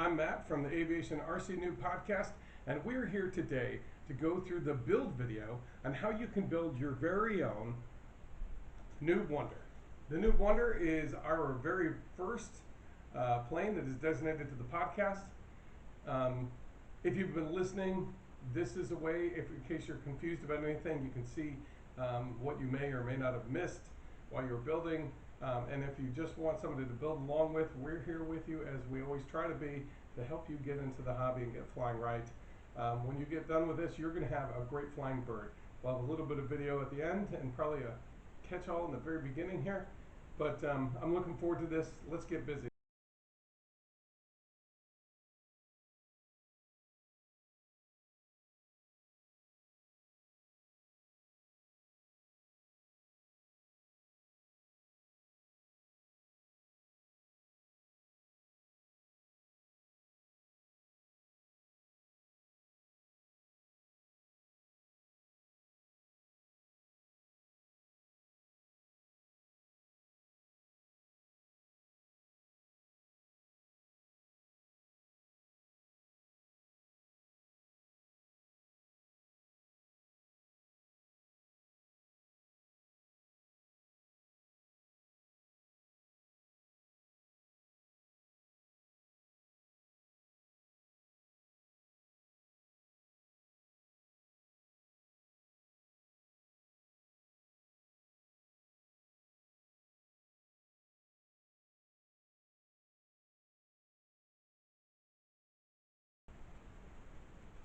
I'm Matt from the Aviation RC Noob Podcast, and we're here today to go through the build video on how you can build your very own Noob Wonder. The Noob Wonder is our very first plane that is designated to the podcast. If you've been listening, this is a way, if in case you're confused about anything, you can see what you may or may not have missed while you're building. And if you just want somebody to build along with, we're here with you, as we always try to be, to help you get into the hobby and get flying right. When you get done with this, you're going to have a great flying bird. We'll have a little bit of video at the end and probably a catch-all in the very beginning here. But I'm looking forward to this. Let's get busy.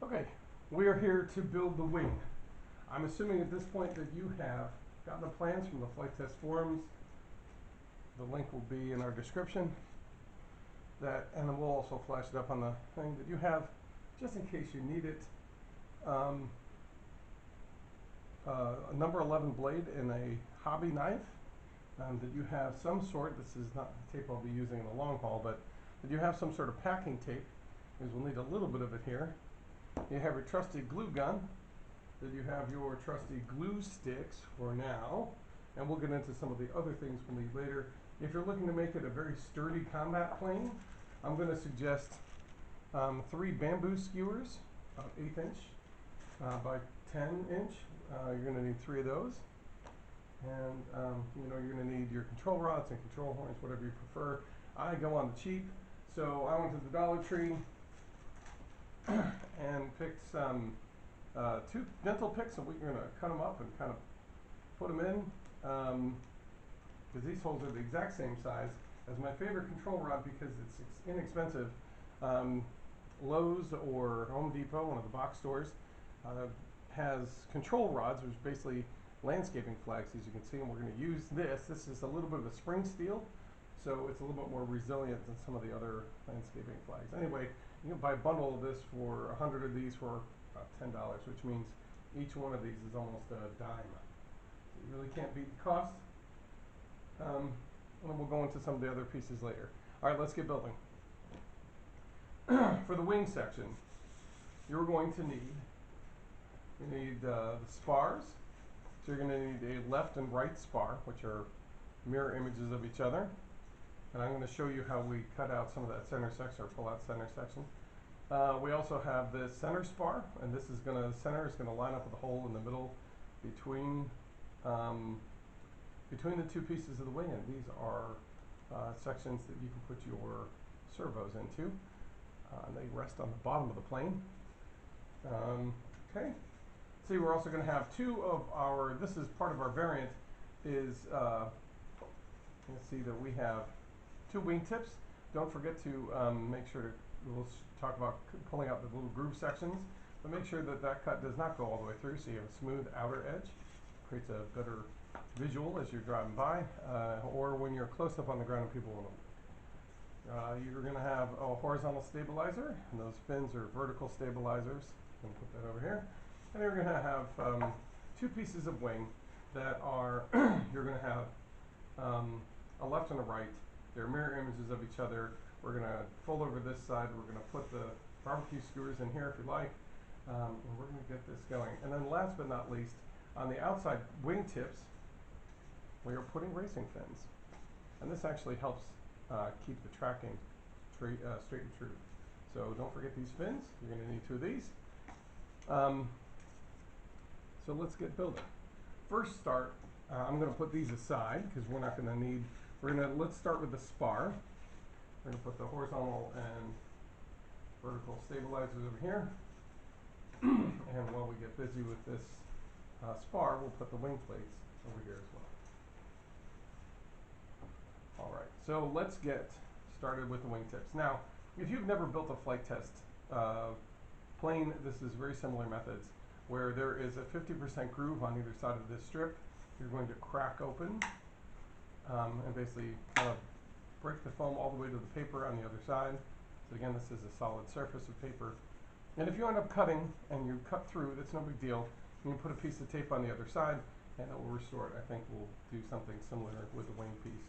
Okay, we are here to build the wing. I'm assuming at this point that you have gotten the plans from the Flite Test forums. The link will be in our description. And then we'll also flash it up on the thing that you have, just in case you need it. A number 11 blade in a hobby knife. That you have some sort, this is not the tape I'll be using in the long haul, but that you have some sort of packing tape, because we'll need a little bit of it here. You have your trusty glue gun, that you have your trusty glue sticks for now, and we'll get into some of the other things we'll need later. If you're looking to make it a very sturdy combat plane, I'm going to suggest 3 bamboo skewers, 1/8 inch by 10 inch. You're going to need 3 of those. And you're going to need your control rods and control horns, whatever you prefer. I go on the cheap, so I went to the Dollar Tree and picked some 2 dental picks, and we're going to cut them up and kind of put them in, because these holes are the exact same size as my favorite control rod, because it's inexpensive. Lowe's or Home Depot, one of the box stores, has control rods, which is basically landscaping flags, as you can see, and we're going to use this. This is a little bit of a spring steel, so it's a little bit more resilient than some of the other landscaping flags. Anyway, you can buy a bundle of this for 100 of these for about $10, which means each one of these is almost a dime. So you really can't beat the cost. And then we'll go into some of the other pieces later. All right, let's get building. For the wing section, you're going to need the spars. So you're going to need a left and right spar, which are mirror images of each other. And I'm going to show you how we cut out some of that center section, or pull out center section. We also have this center spar, and this is center is going to line up with a hole in the middle between the 2 pieces of the wing, and these are sections that you can put your servos into. And they rest on the bottom of the plane. Okay. See, we're also going to have 2 of our, this is part of our variant, is, you'll see that we have 2 wingtips. Don't forget to make sure to, we'll talk about pulling out the little groove sections, but make sure that that cut does not go all the way through, so you have a smooth outer edge. Creates a better visual as you're driving by, or when you're close up on the ground and people will know. You're going to have a horizontal stabilizer, and those fins are vertical stabilizers. I'm going to put that over here. And you're going to have 2 pieces of wing that are, you're going to have a left and a right. They're mirror images of each other. We're going to fold over this side. We're going to put the barbecue skewers in here if you like. And we're going to get this going. And then last but not least, on the outside wing tips, we are putting racing fins. And this actually helps keep the tracking straight and true. So don't forget these fins. You're going to need 2 of these. So let's get building. First start, I'm going to put these aside because we're not going to need, let's start with the spar. We're going to put the horizontal and vertical stabilizers over here. And while we get busy with this spar, we'll put the wing plates over here as well. All right, so let's get started with the wingtips. Now, if you've never built a flight test plane, this is very similar methods where there is a 50% groove on either side of this strip. You're going to crack open and basically kind of break the foam all the way to the paper on the other side. So again, this is a solid surface of paper. And if you end up cutting and you cut through, that's no big deal. You can put a piece of tape on the other side and it will restore it. I think we'll do something similar with the wing piece.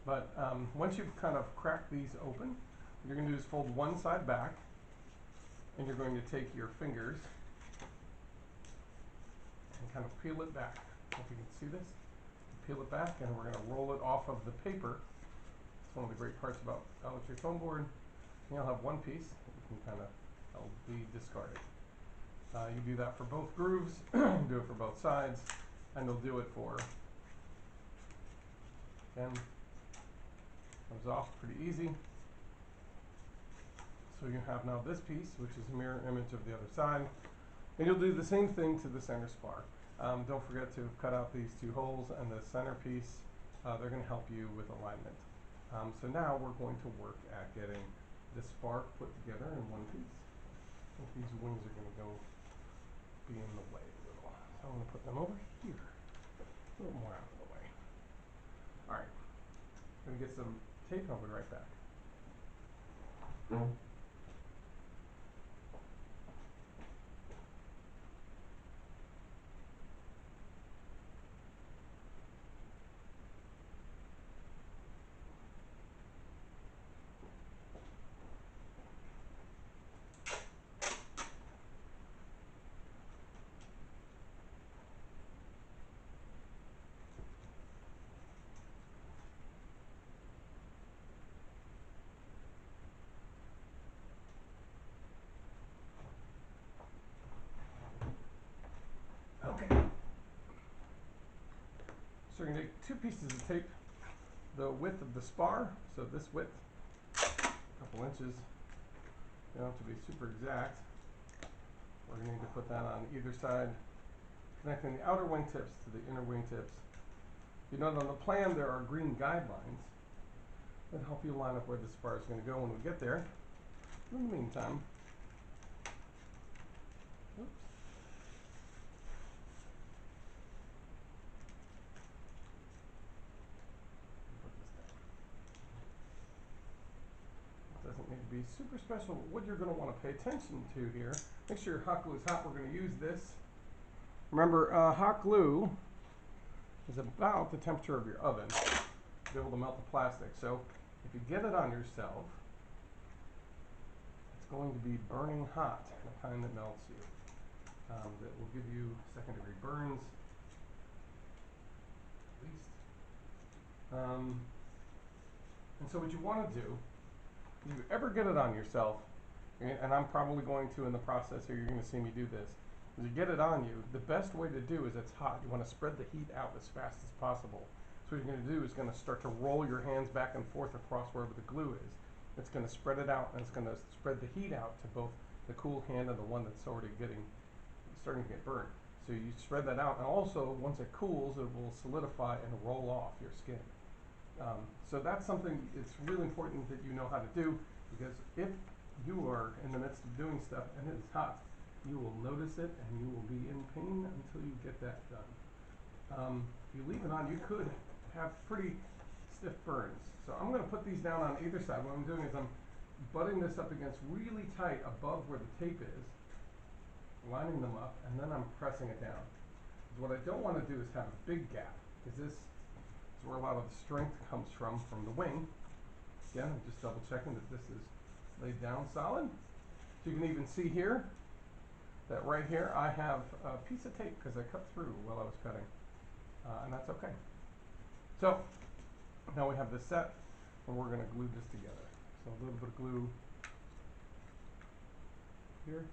But once you've kind of cracked these open, what you're going to do is fold one side back, and you're going to take your fingers and kind of peel it back. If you can see this, peel it back, and we're going to roll it off of the paper. It's one of the great parts about electric foam board. You'll have one piece that you can kind of, it'll be discarded. You do that for both grooves, you do it for both sides, and you'll do it for, again, comes off pretty easy. So you have now this piece, which is a mirror image of the other side. And you'll do the same thing to the center spar. Don't forget to cut out these 2 holes and the center piece. They're going to help you with alignment. So now we're going to work at getting the spar put together in one piece. I think these wings are going to go be in the way a little. So I'm going to put them over here, a little more out of the way. All right, I'm going to get some tape and I'll be right back. Okay. So we're going to take 2 pieces of tape, the width of the spar, so this width, a couple inches. You don't have to be super exact. We're going to need to put that on either side, connecting the outer wingtips to the inner wingtips. You note on the plan there are green guidelines that help you line up where the spar is going to go when we get there. In the meantime, oops. Doesn't need to be super special. What you're going to want to pay attention to here, make sure your hot glue is hot. We're going to use this. Remember, hot glue is about the temperature of your oven to be able to melt the plastic. So if you get it on yourself, it's going to be burning hot, the kind that melts you. That will give you second-degree burns, at least. And so what you want to do, if you ever get it on yourself, and I'm probably going to in the process here, you're going to see me do this, is you get it on you, the best way to do is it's hot. You want to spread the heat out as fast as possible. So what you're going to do is going to start to roll your hands back and forth across wherever the glue is. It's going to spread it out, and it's going to spread the heat out to both the cool hand and the one that's already starting to get burned. So you spread that out, and also once it cools, it will solidify and roll off your skin. So that's something it's really important that you know how to do, because if you are in the midst of doing stuff and it is hot, you will notice it and you will be in pain until you get that done. If you leave it on, you could have pretty stiff burns. So I'm going to put these down on either side. What I'm doing is I'm butting this up against really tight above where the tape is, lining them up, and then I'm pressing it down. Because what I don't want to do is have a big gap, because this is where a lot of the strength comes from the wing. Again, I'm just double checking that this is laid down solid. So you can even see here that right here I have a piece of tape because I cut through while I was cutting, and that's okay. So now we have this set, and we're going to glue this together. So a little bit of glue here.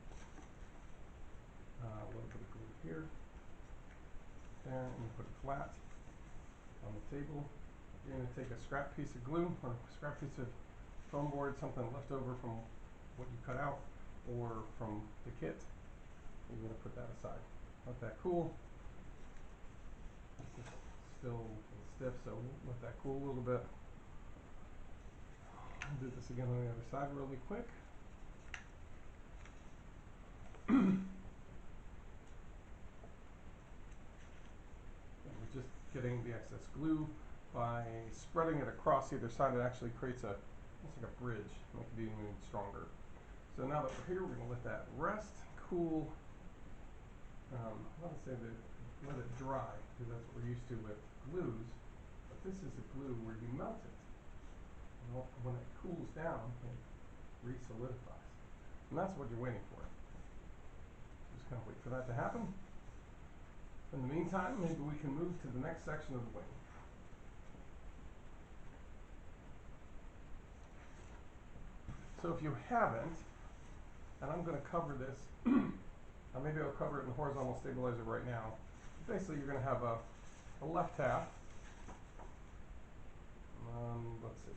A little bit of glue here. There, and you put it flat on the table. You're going to take a scrap piece of glue or a scrap piece of foam board, something left over from what you cut out or from the kit. You're going to put that aside. Let that cool. This is still stiff, so we'll let that cool a little bit. I'll do this again on the other side really quick. We're just getting the excess glue by spreading it across either side. It actually creates a, almost like a bridge, make it even stronger. So now that we're here, we're going to let that rest, cool. I want to say that let it dry, because that's what we're used to with glues. But this is a glue where you melt it. And when it cools down, it re-solidifies. And that's what you're waiting for. Just kind of wait for that to happen. In the meantime, maybe we can move to the next section of the wing. So if you haven't, and I'm going to cover this, maybe I'll cover it in the horizontal stabilizer right now. Basically, you're going to have a left half. Let's see.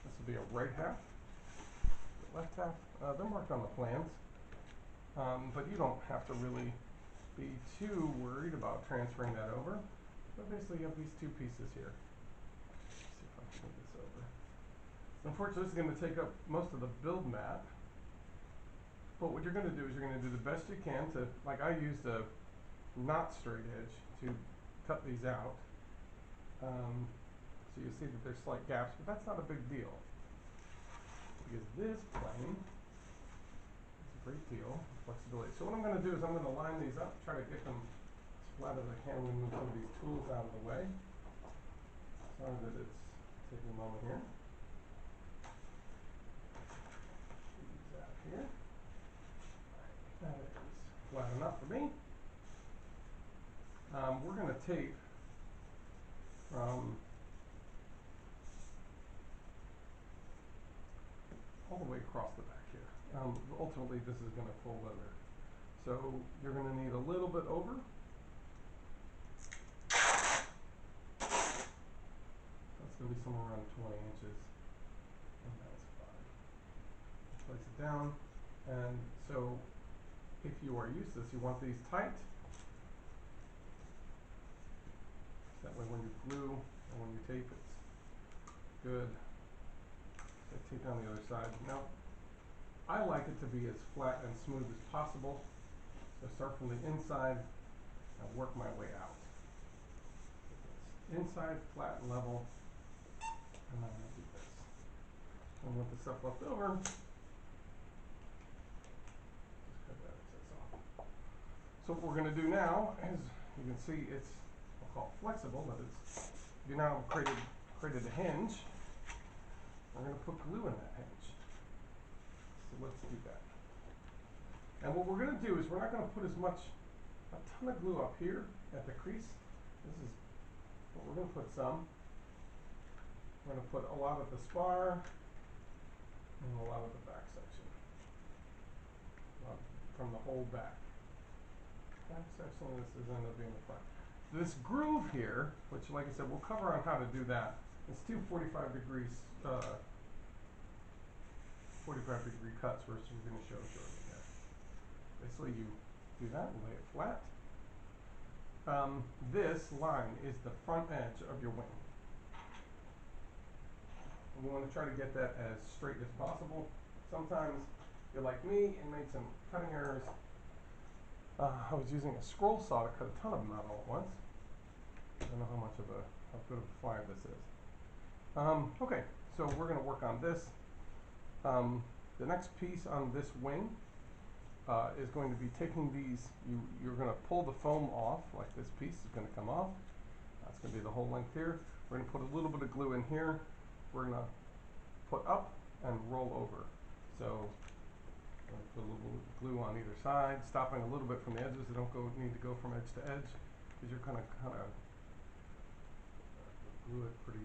This will be a right half. The left half. They're marked on the plans, but you don't have to really be too worried about transferring that over. But basically, you have these two pieces here. Let's see if I can move this over. Unfortunately, this is going to take up most of the build mat. But what you're going to do is you're going to do the best you can to, like I used a not straight edge to cut these out. So you see that there's slight gaps, but that's not a big deal. Because this plane is a great deal of flexibility. So what I'm going to do is I'm going to line these up, try to get them as flat as I can. We move some of these tools out of the way. Sorry that it's taking a moment here. These out here. That is flat enough for me. We're going to tape from all the way across the back here. Ultimately, this is going to fold under. So you're going to need a little bit over. That's going to be somewhere around 20 inches. And that's fine. Place it down. And so if you are used to this, you want these tight. That way when you glue and when you tape, it's good. So tape down the other side. Now, I like it to be as flat and smooth as possible. So start from the inside and work my way out. Inside, flat and level. And then I'm going to do this. And with the stuff left over, so what we're going to do now is, you can see it's, we'll call it flexible, but it's, you now created a hinge. We're going to put glue in that hinge. So let's do that. And what we're going to do is we're not going to put a ton of glue up here at the crease. This is, but we're going to put some. We're going to put a lot of the spar and a lot of the back section. From the whole back. Back section, this is end up being the front. This groove here, which like I said, we'll cover on how to do that. It's two 45 degree cuts we're going to show shortly here. Basically you do that and lay it flat. This line is the front edge of your wing. And we want to try to get that as straight as possible. Sometimes you're like me and made some cutting errors. I was using a scroll saw to cut a ton of them out all at once. I don't know how good of a flyer this is. Okay, so we're going to work on this. The next piece on this wing is going to be taking these, you're going to pull the foam off, like this piece is going to come off. That's going to be the whole length here. We're going to put a little bit of glue in here. We're going to put up and roll over. So put a little glue on either side, stopping a little bit from the edges. They don't need to go from edge to edge, because you're kind of glue it pretty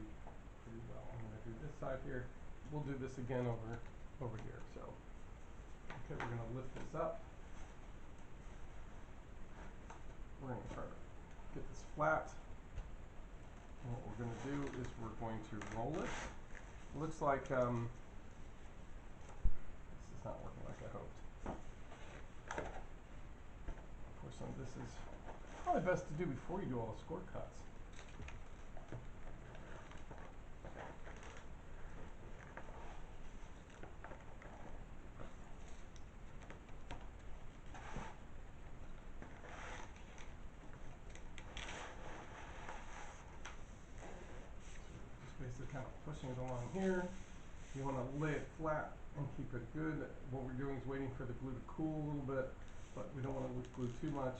well. I'm going to do this side here. We'll do this again over here. So Okay, we're going to lift this up. We're going to try to get this flat. And what we're going to do is we're going to roll it. It looks like this is not working like I hoped. Unfortunately, this is probably best to do before you do all the score cuts. Basically kind of pushing it along here. You want to lay it flat and keep it good. What we're doing is waiting for the glue to cool a little bit, but we don't want to glue too much.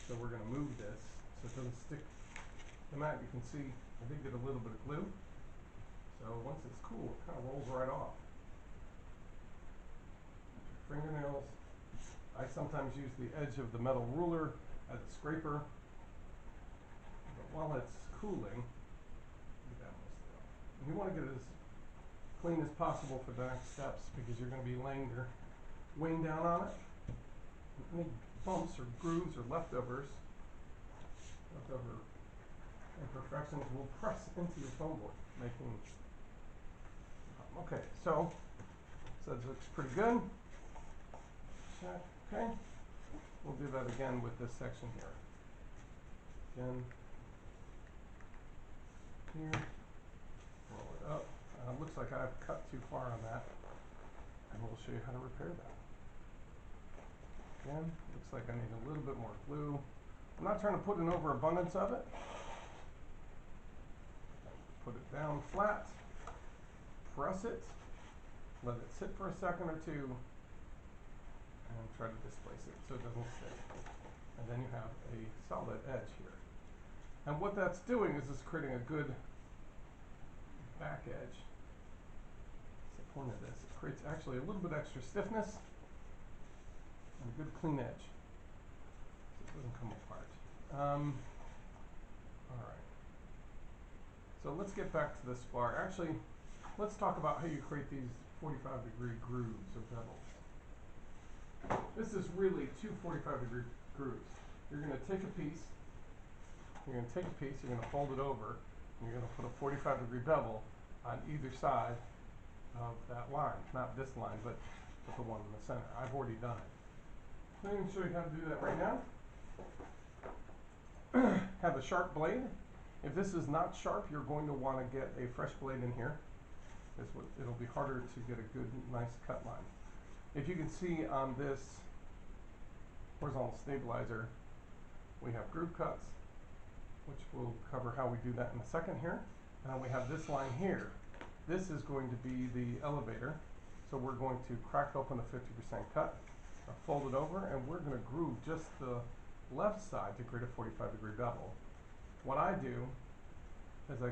So we're going to move this so it doesn't stick the mat. You can see I did get a little bit of glue. So once it's cool, it kind of rolls right off. Your fingernails. I sometimes use the edge of the metal ruler as a scraper. But while it's cooling, you want to get it as clean as possible for the next steps because you're going to be laying your wing down on it. Any bumps or grooves or leftover imperfections will press into your foam board, making okay. So it looks pretty good. Check. Okay. We'll do that again with this section here. Again. Here. Roll it up. Looks like I've cut too far on that, and we'll show you how to repair that. Again, looks like I need a little bit more glue. I'm not trying to put an overabundance of it. Put it down flat, press it, let it sit for a second or two, and try to displace it so it doesn't stick. And then you have a solid edge here. And what that's doing is it's creating a good back edge. That's the point of this. It creates actually a little bit extra stiffness and a good clean edge so it doesn't come apart. Alright. So let's get back to the spar. Actually, let's talk about how you create these 45-degree grooves or bevels. This is really two 45-degree grooves. You're going to take a piece, you're going to fold it over, and you're going to put a 45-degree bevel on either side of that line. Not this line, but the one in the center. I've already done it. So I'm going to show you how to do that right now. Have a sharp blade. If this is not sharp, you're going to want to get a fresh blade in here. It'll be harder to get a good, nice cut line. If you can see on this horizontal stabilizer, we have groove cuts, which we'll cover how we do that in a second here. And we have this line here. This is going to be the elevator. So we're going to crack open a 50% cut, fold it over, and we're going to groove just the left side to create a 45-degree bevel. What I do is I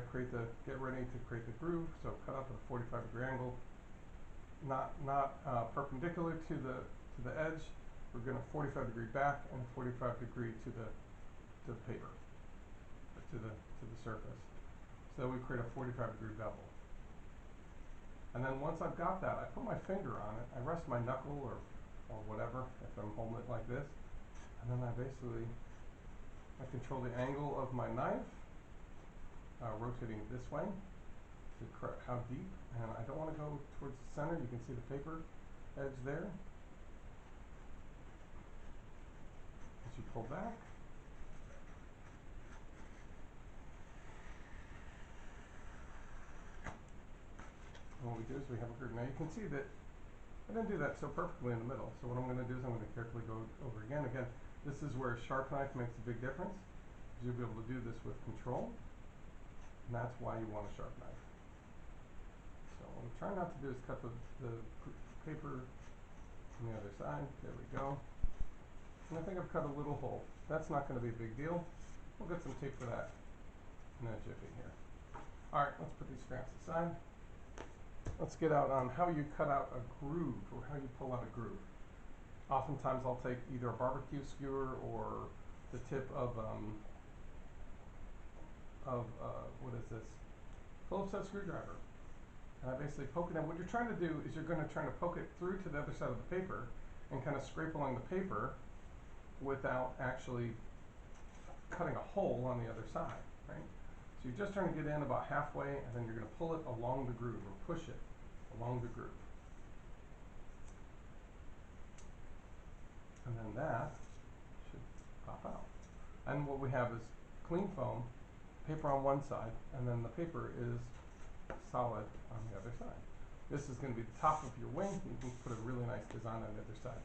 get ready to create the groove, so cut out the 45-degree angle, not perpendicular to the edge. We're going to 45-degree back and 45-degree to the paper, or to the surface. So we create a 45-degree bevel. And then once I've got that, I put my finger on it. I rest my knuckle or whatever if I'm holding it like this. And then I control the angle of my knife, rotating it this way to correct how deep. And I don't want to go towards the center. You can see the paper edge there. As you pull back. And what we do is we have a groove. Now you can see that I didn't do that so perfectly in the middle. So what I'm going to do is I'm going to carefully go over again. Again, this is where a sharp knife makes a big difference. You'll be able to do this with control. And that's why you want a sharp knife. So what I'm trying not to do is cut the paper on the other side. There we go. And I think I've cut a little hole. That's not going to be a big deal. We'll get some tape for that in a jiffy here. Alright, let's put these scraps aside. Let's get out on how you cut out a groove, or how you pull out a groove. Oftentimes I'll take either a barbecue skewer or the tip of what is this? Phillips head screwdriver. and I basically poke it in. What you're trying to do is you're going to try to poke it through to the other side of the paper and kind of scrape along the paper without actually cutting a hole on the other side, right? So you're just trying to get in about halfway, and then you're going to pull it along the groove, or push it along the groove. And then that should pop out. And what we have is clean foam, paper on one side, and then the paper is solid on the other side. This is going to be the top of your wing. You can put a really nice design on the other side.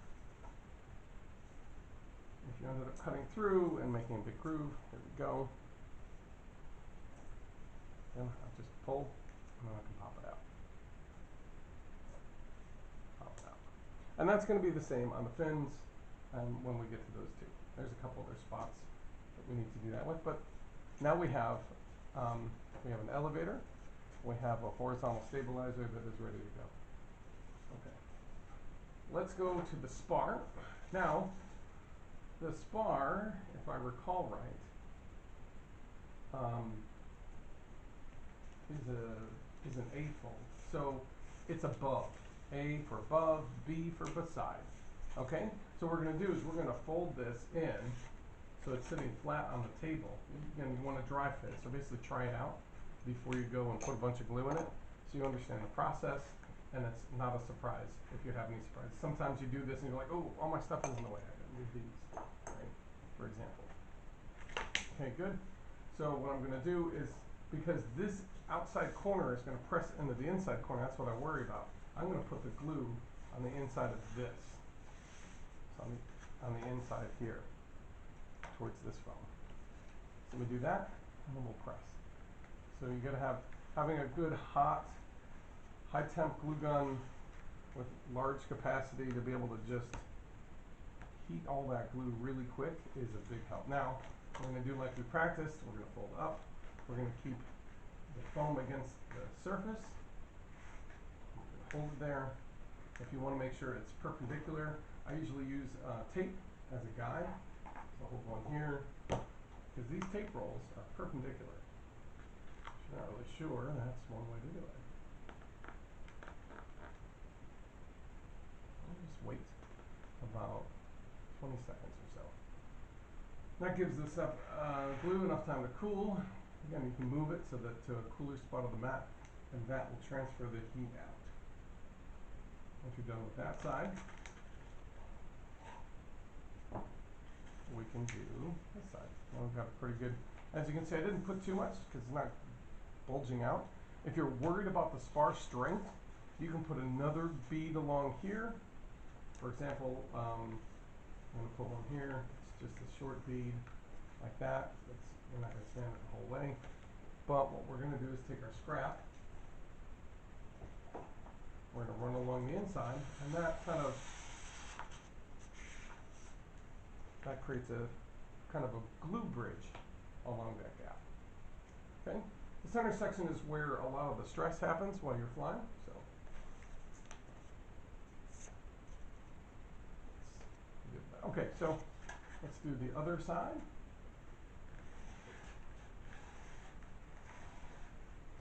If you ended up cutting through and making a big groove, here we go. Then I'll just pull, and then I can pop it out. Pop it out. And that's going to be the same on the fins, and when we get to those two. There's a couple other spots that we need to do that with, but now we have an elevator, we have a horizontal stabilizer that is ready to go. Okay. Let's go to the spar. Now, the spar, if I recall right, is an A fold. So it's above. A for above, B for beside. Okay? So what we're going to do is we're going to fold this in so it's sitting flat on the table. Again, you want to dry fit, so basically try it out before you go and put a bunch of glue in it so you understand the process, and it's not a surprise if you have any surprises. Sometimes you do this and you're like, oh, all my stuff is in the way. I gotta move these, right? For example. Okay, good. So what I'm going to do is, because this outside corner is going to press into the inside corner, that's what I worry about. I'm going to put the glue on the inside of this. So on the inside here, towards this foam. So we do that, and then we'll press. So you got to having a good hot, high temp glue gun with large capacity to be able to just heat all that glue really quick is a big help. Now, we're going to do like we practiced. We're going to fold up. We're going to keep the foam against the surface. We're going to hold it there. If you want to make sure it's perpendicular, I usually use tape as a guide. So I'll hold one here, because these tape rolls are perpendicular. If you're not really sure, that's one way to do it. I'll just wait about 20 seconds or so. That gives this glue enough time to cool. Again, you can move it so that to a cooler spot of the mat, and that will transfer the heat out. Once you're done with that side, we can do this side. Now we've got a pretty good, as you can see, I didn't put too much because it's not bulging out. If you're worried about the spar strength, you can put another bead along here. For example, I'm going to put one here. It's just a short bead like that. We're not going to stand it the whole way. But what we're going to do is take our scrap. We're going to run along the inside, and that creates a kind of a glue bridge along that gap. Okay? The center section is where a lot of the stress happens while you're flying. So okay, so let's do the other side.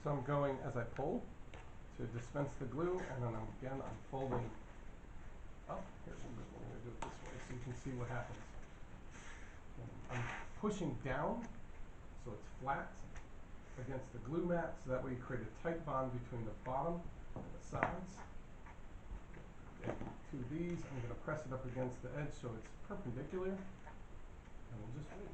So I'm going as I pull to dispense the glue, and then I'm folding up. Here's what we're going to do it this way so you can see what happens. I'm pushing down so it's flat against the glue mat, so that way you create a tight bond between the bottom and the sides. Okay, two of these, I'm going to press it up against the edge so it's perpendicular, and we'll just wait.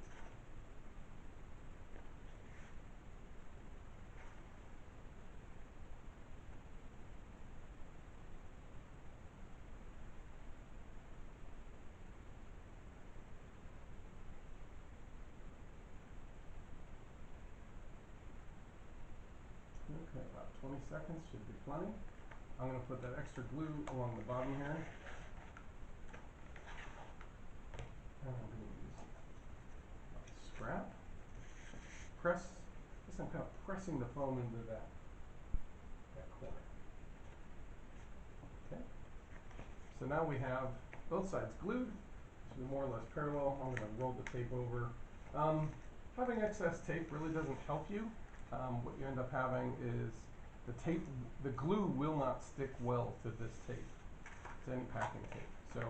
Okay, about 20 seconds should be plenty. I'm going to put that extra glue along the bottom here. And I'm going to use scrap. Press. I'm kind of pressing the foam into that corner. Okay. So now we have both sides glued. Should be more or less parallel. I'm going to roll the tape over. Having excess tape really doesn't help you. What you end up having is the glue will not stick well to this tape, to any packing tape. So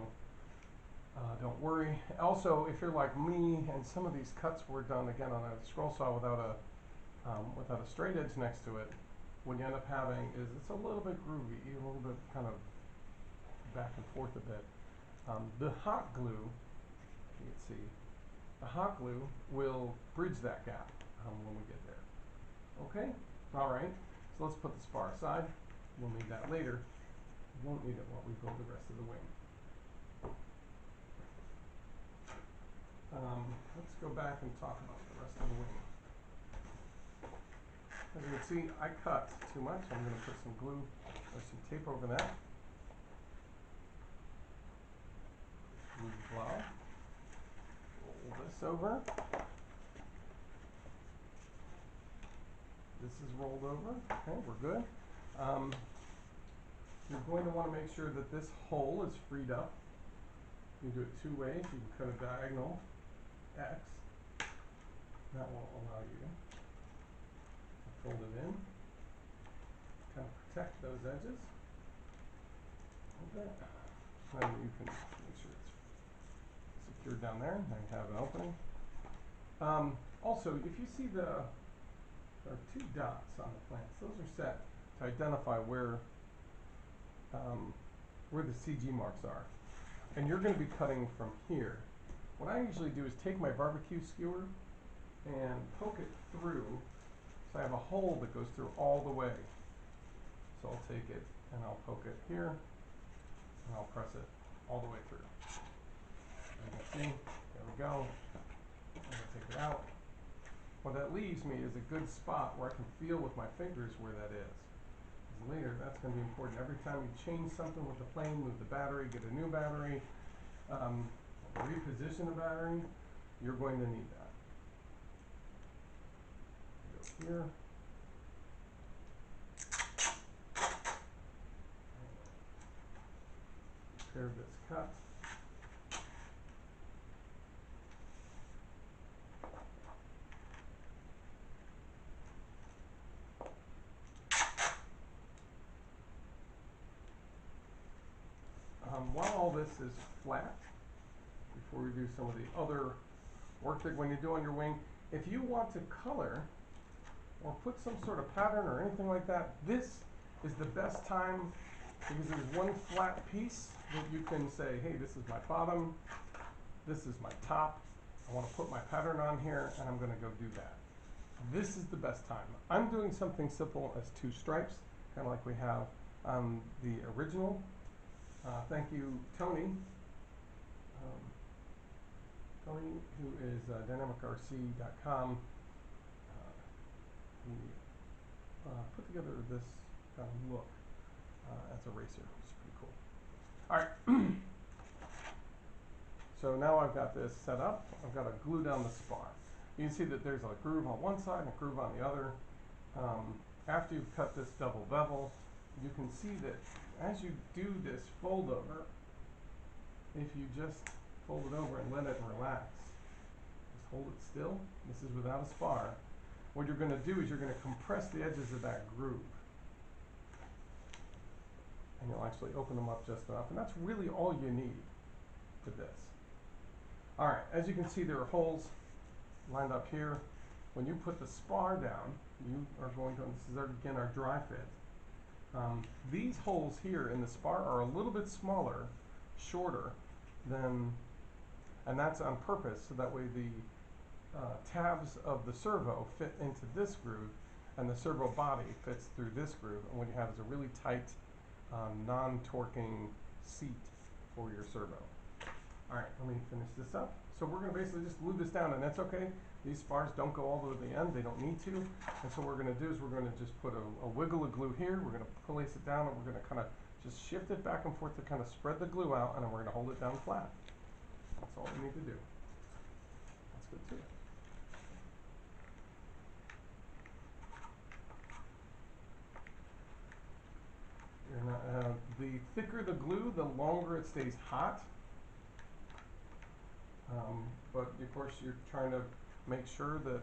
don't worry. Also, if you're like me, and some of these cuts were done again on a scroll saw without a straight edge next to it, what you end up having is it's a little bit groovy, a little bit kind of back and forth a bit. The hot glue, you can see, the hot glue will bridge that gap when we get there. Okay? All right. So let's put the spar aside. We'll need that later. We won't need it while we build the rest of the wing. Let's go back and talk about the rest of the wing. As you can see, I cut too much. I'm going to put some glue or some tape over that. Glue the glove. Roll this over. This is rolled over. Okay, we're good. You're going to want to make sure that this hole is freed up. You can do it two ways. You can cut a diagonal X. That will allow you to fold it in, kind of protect those edges a little bit. Then you can make sure it's secured down there. Now you have an opening. Also, if you see there are two dots on the plants. Those are set to identify where the CG marks are. And you're going to be cutting from here. What I usually do is take my barbecue skewer and poke it through, so I have a hole that goes through all the way. So I'll take it and I'll poke it here, and I'll press it all the way through. And you can see, there we go. I'm going to take it out. What that leaves me is a good spot where I can feel with my fingers where that is. Because later, that's going to be important. Every time you change something with the plane, move the battery, get a new battery, reposition the battery, you're going to need that. Go here. Prepare this cut. While all this is flat, before we do some of the other work that when you do on your wing, if you want to color or put some sort of pattern or anything like that, this is the best time, because there's one flat piece that you can say, hey, this is my bottom, this is my top, I want to put my pattern on here, and I'm going to go do that. This is the best time. I'm doing something simple as 2 stripes, kind of like we have on the original. Thank you, Tony. Tony, who is dynamicrc.com. He put together this kind of look as a racer, which is pretty cool. All right. So now I've got this set up. I've got to glue down the spar. You can see that there's a groove on one side and a groove on the other. After you've cut this double bevel, you can see that as you do this fold over, if you just fold it over and let it relax, just hold it still, this is without a spar, what you're going to do is you're going to compress the edges of that groove. And you'll actually open them up just enough, and that's really all you need for this. All right, as you can see, there are holes lined up here. When you put the spar down, you are going to, this is again our dry fit. These holes here in the spar are a little bit smaller, shorter than, and that's on purpose, so that way the tabs of the servo fit into this groove, and the servo body fits through this groove, and what you have is a really tight, non-torquing seat for your servo. All right, let me finish this up. So we're going to basically just glue this down, and that's okay. These spars don't go all the way to the end. They don't need to. And so what we're going to do is we're going to just put a wiggle of glue here. We're going to place it down, and we're going to kind of just shift it back and forth to kind of spread the glue out, and then we're going to hold it down flat. That's all we need to do. That's good too. The thicker the glue, the longer it stays hot. But of course you're trying to make sure that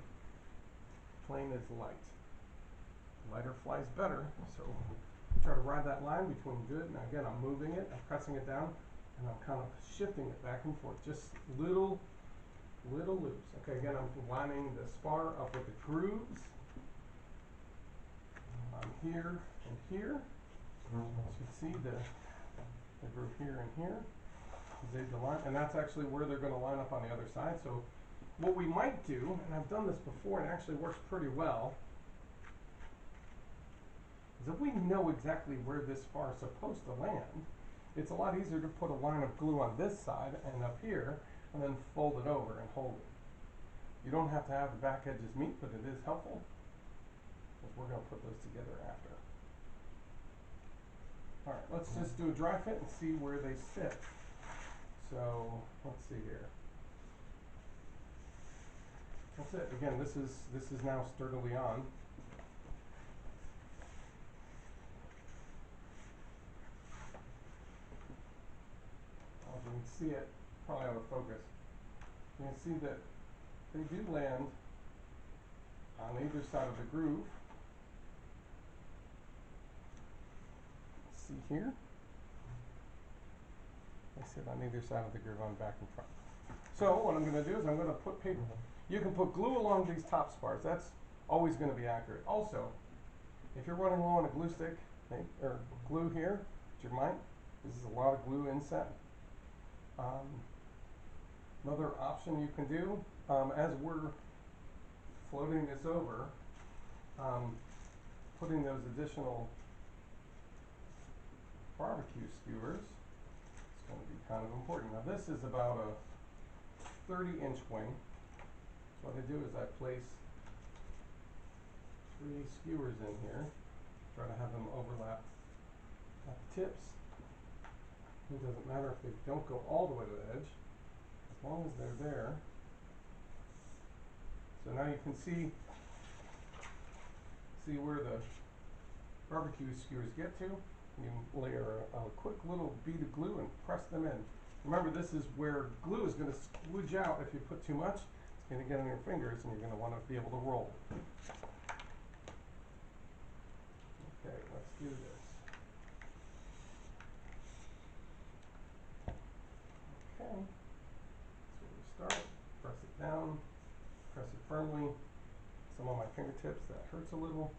plane is light. lighter flies better. So try to ride that line between good. Now again, I'm moving it, I'm pressing it down, and I'm kind of shifting it back and forth. Just little loops. Okay, again, I'm lining the spar up with the grooves. I'm here and here. You should see the groove here and here. The line, and that's actually where they're going to line up on the other side. So what we might do, and I've done this before and it actually works pretty well, is if we know exactly where this spar is supposed to land, it's a lot easier to put a line of glue on this side and up here, and then fold it over and hold it. You don't have to have the back edges meet, but it is helpful, because we're going to put those together after. Alright, let's just do a dry fit and see where they sit. So, let's see here. That's it. Again, this is now sturdily on. You can see it, probably out of focus. You can see that they do land on either side of the groove. See here? They sit on either side of the groove on back and front. So what I'm going to do is I'm going to put paper. You can put glue along these top spars. That's always going to be accurate. Also, if you're running low on a glue stick, or glue here, which you might, this is a lot of glue inset. Another option you can do, as we're floating this over, putting those additional barbecue skewers, it's going to be kind of important. Now this is about a 30-inch wing. So what I do is I place 3 skewers in here, try to have them overlap at the tips. It doesn't matter if they don't go all the way to the edge, as long as they're there. So now you can see where the barbecue skewers get to. You layer a quick little bead of glue and press them in. Remember, this is where glue is going to squidge out. If you put too much, it's going to get on your fingers, and you're going to want to be able to roll. Okay, let's do this. Okay, so we start, press it down, press it firmly. Some on my fingertips, that hurts a little.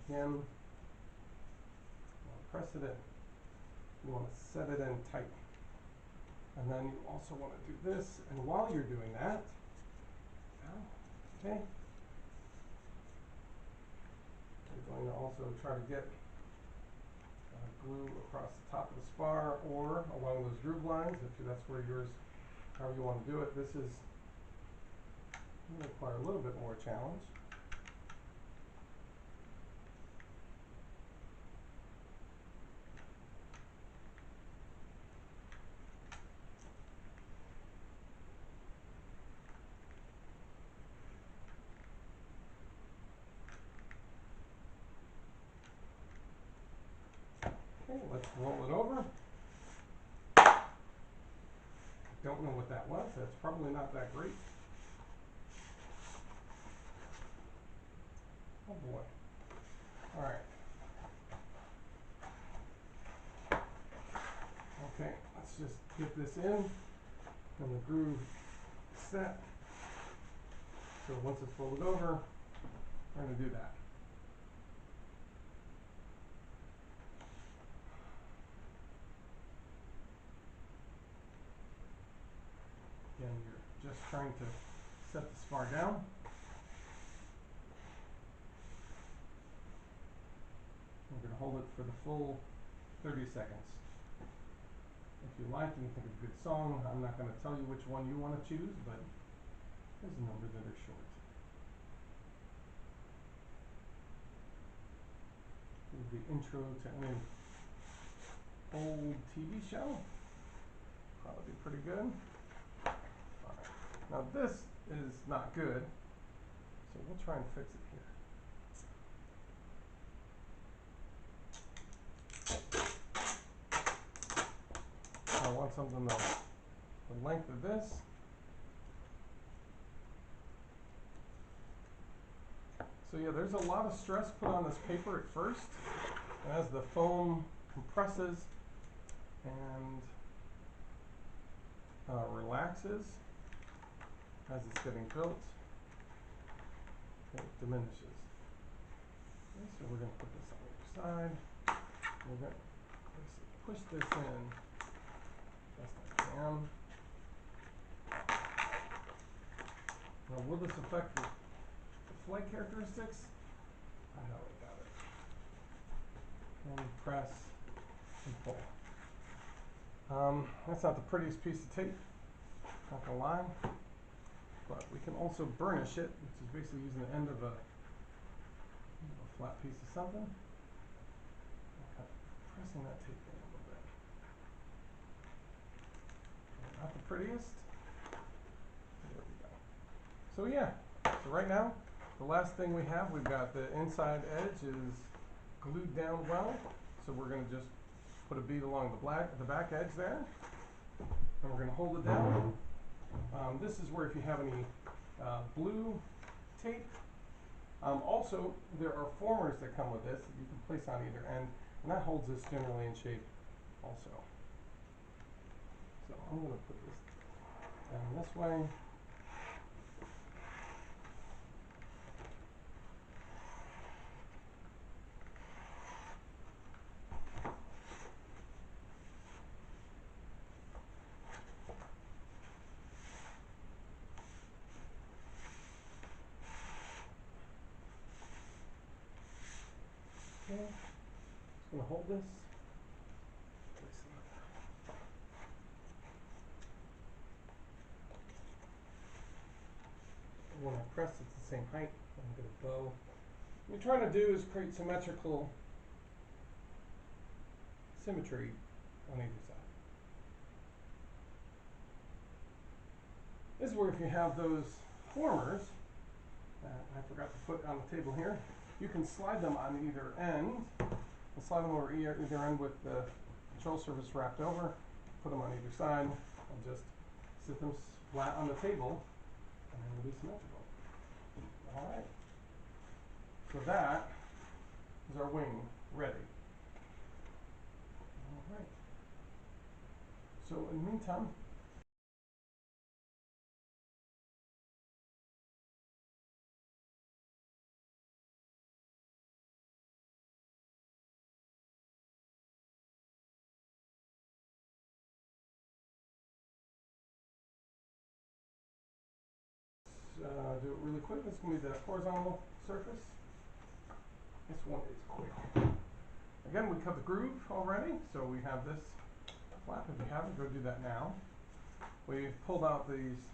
Again, press it in. You want to set it in tight. And then you also want to do this, and while you're doing that, okay, you're going to also try to get glue across the top of the spar or along those groove lines, if that's where yours, however you want to do it. This is going to require a little bit more challenge. Okay, let's roll it over. Don't know what that was. That's probably not that great. Oh boy. All right. Okay, let's just get this in and the groove set. So once it's folded over, we're going to do that. Again, you're just trying to set the spar down. We're going to hold it for the full 30 seconds. If you like and you think of a good song, I'm not going to tell you which one you want to choose, but there's a number that are short. The intro to any old TV show, probably be pretty good. All right. Now this is not good, so we'll try and fix it here. I want something else. The length of this. So yeah, there's a lot of stress put on this paper at first, as the foam compresses and relaxes as it's getting built, it diminishes. Okay, so we're going to put this on the other side. We're going to push this in best I can. Now, will this affect the flight characteristics? I highly doubt it. And press and pull. That's not the prettiest piece of tape, not gonna lie, but we can also burnish it, which is basically using the end of a flat piece of something. Okay, pressing that tape in a little bit. Not the prettiest. There we go. So yeah, so right now, the last thing we have, we've got the inside edge is glued down well, so we're going to just put a bead along the back edge there, and we're going to hold it down. This is where if you have any blue tape, also there are formers that come with this that you can place on either end, and that holds this generally in shape also. So I'm going to put this down this way. Okay, just going to hold this. When I press, it's the same height. I'm going to bow. What you're trying to do is create symmetrical symmetry on either side. This is where if you have those formers that I forgot to put on the table here, you can slide them on either end. We'll slide them over either end with the control surface wrapped over, put them on either side, and just sit them flat on the table, and it'll be symmetrical. Alright. So that is our wing ready. Alright. So in the meantime, do it really quick. This is going to be the horizontal surface. This one is quick. Again, we cut the groove already, so we have this flap. If you haven't, go do that now. We've pulled out these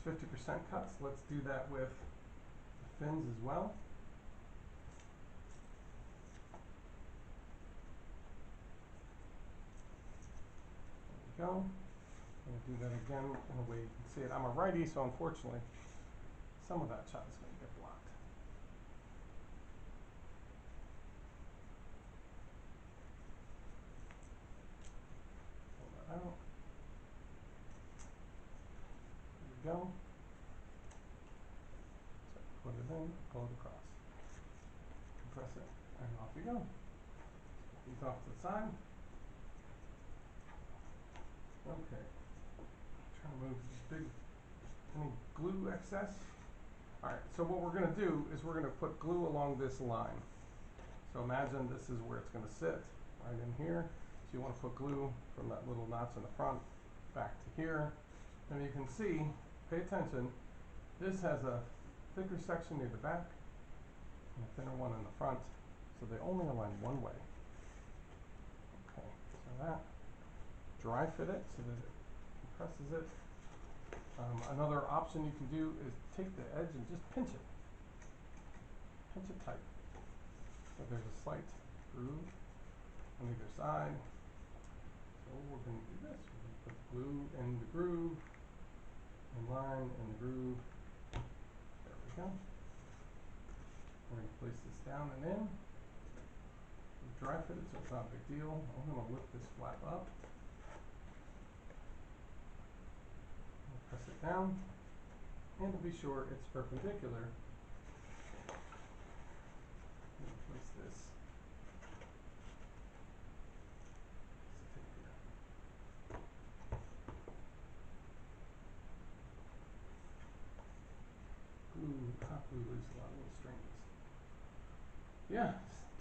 50% cuts. Let's do that with the fins as well. There we go. I'm going to do that again in a way you can see it. I'm a righty, so unfortunately, some of that shot is going to get blocked. Pull that out. There we go. So put it in, pull it across. Compress it, and off you go. Get these off to the side. Okay. Trying to move this big, any glue excess. Alright, so what we're going to do is we're going to put glue along this line. So imagine this is where it's going to sit, right in here. So you want to put glue from that little notch in the front back to here. And you can see, pay attention, this has a thicker section near the back and a thinner one in the front. So they only align one way. Okay, so that, dry fit it so that it compresses it. Another option you can do is take the edge and just pinch it. Pinch it tight. So there's a slight groove on either side. So we're going to do this. We're going to put glue in the groove, in line, in the groove. There we go. We're going to place this down and in. Dry fit it so it's not a big deal. I'm going to lift this flap up. Press it down, and to be sure it's perpendicular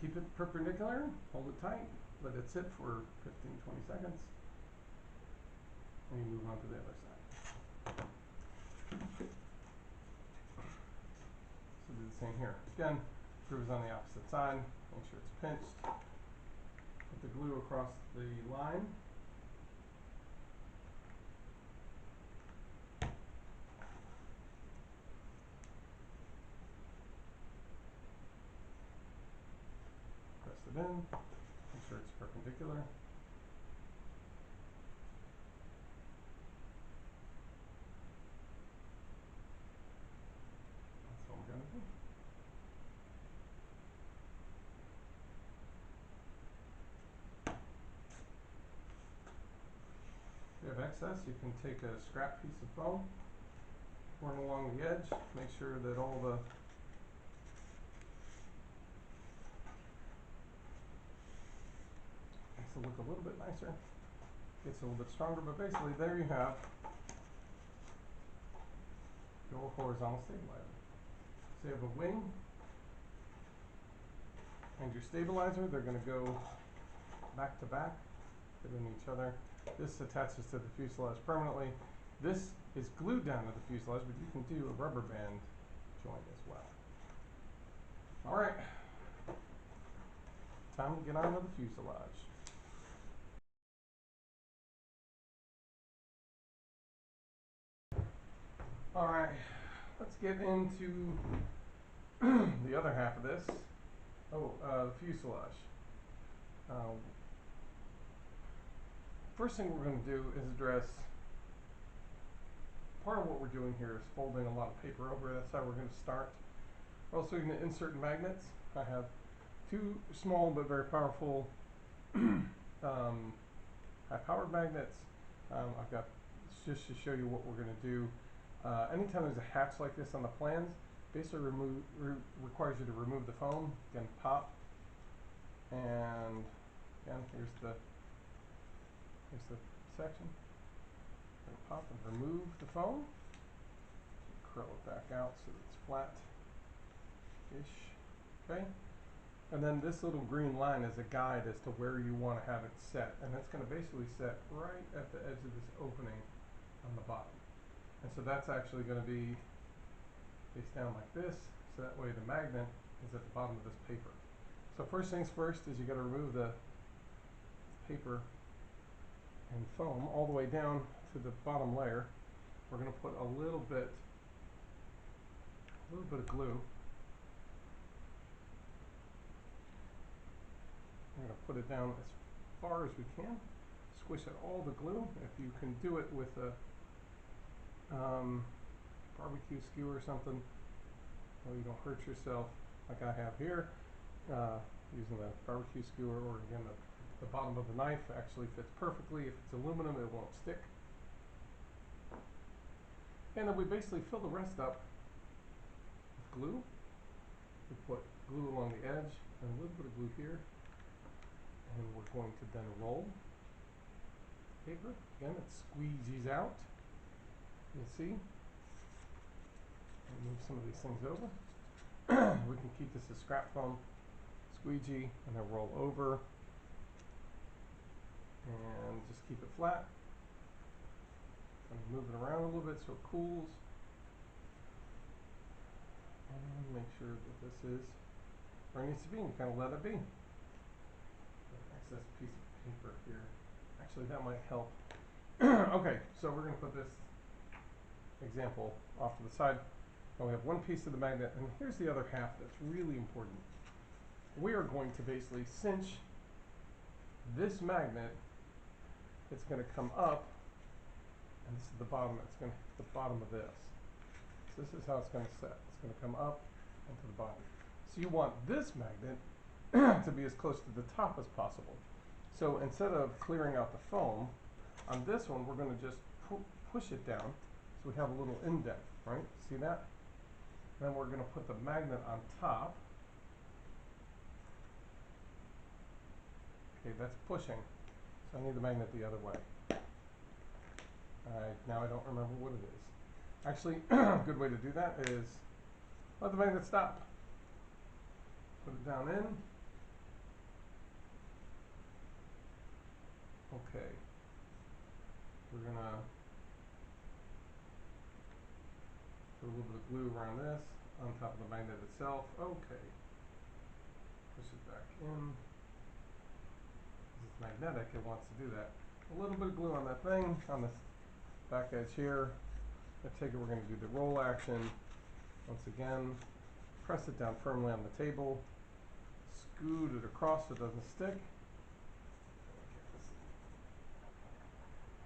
Keep it perpendicular, hold it tight, let it sit for 15-20 seconds, and you move on to the other side. So do the same here. Again, screw is on the opposite side, make sure it's pinched. Put the glue across the line. Press it in, make sure it's perpendicular. That's what I'm going to do. If you have excess, you can take a scrap piece of foam, run along the edge, make sure that all the makes it look a little bit nicer, gets a little bit stronger, but basically there you have your horizontal stabilizer. So you have a wing and your stabilizer, they're going to go back to back, fit in each other. This attaches to the fuselage permanently. This is glued down to the fuselage, but you can do a rubber band joint as well. All right, time to get on with the fuselage. All right, let's get into the other half of this. The fuselage. First thing we're going to do is address part of what we're doing here is folding a lot of paper over. That's how we're going to start. We're also going to insert magnets. I have two small but very powerful high-powered magnets. I've got just to show you what we're going to do. Anytime there's a hatch like this on the plans, basically requires you to remove the foam. Again, pop, and again, here's the section. Pop and remove the foam. Curl it back out so that it's flat-ish. Okay. And then this little green line is a guide as to where you want to have it set, and that's going to basically set right at the edge of this opening on the bottom. And so that's actually going to be face down like this, so that way the magnet is at the bottom of this paper. So first things first is you got to remove the paper and foam all the way down to the bottom layer. We're going to put a little bit of glue. We're going to put it down as far as we can. Squish out all the glue. If you can do it with a barbecue skewer or something, so you don't hurt yourself like I have here, using the barbecue skewer, or again the bottom of the knife actually fits perfectly. If it's aluminum, it won't stick. And then we basically fill the rest up with glue. We put glue along the edge and a little bit of glue here, and we're going to then roll paper. Again, it squeegees out. You'll see. I'll move some of these things over. We can keep this as scrap foam, squeegee, and then roll over, and just keep it flat. And move it around a little bit so it cools. And make sure that this is where it needs to be, and you kind of let it be. Excess piece of paper here. Actually, that might help. Okay, so we're going to put this example off to the side. Now we have one piece of the magnet, and here's the other half that's really important. We are going to basically cinch this magnet. It's going to come up, and this is the bottom. It's going to hit the bottom of this. So this is how it's going to set. It's going to come up and to the bottom. So you want this magnet to be as close to the top as possible. So instead of clearing out the foam, on this one we're going to just push it down so we have a little indent, right? See that? Then we're going to put the magnet on top. Okay, that's pushing. So I need the magnet the other way. Alright, now I don't remember what it is. Actually, a good way to do that is let the magnet stop. Put it down in, Okay. We're gonna put a little bit of glue around this on top of the magnet itself. Okay. Push it back in. Because it's magnetic, it wants to do that. A little bit of glue on that thing, on this back edge here. I take it we're going to do the roll action. Once again, press it down firmly on the table. Scoot it across so it doesn't stick.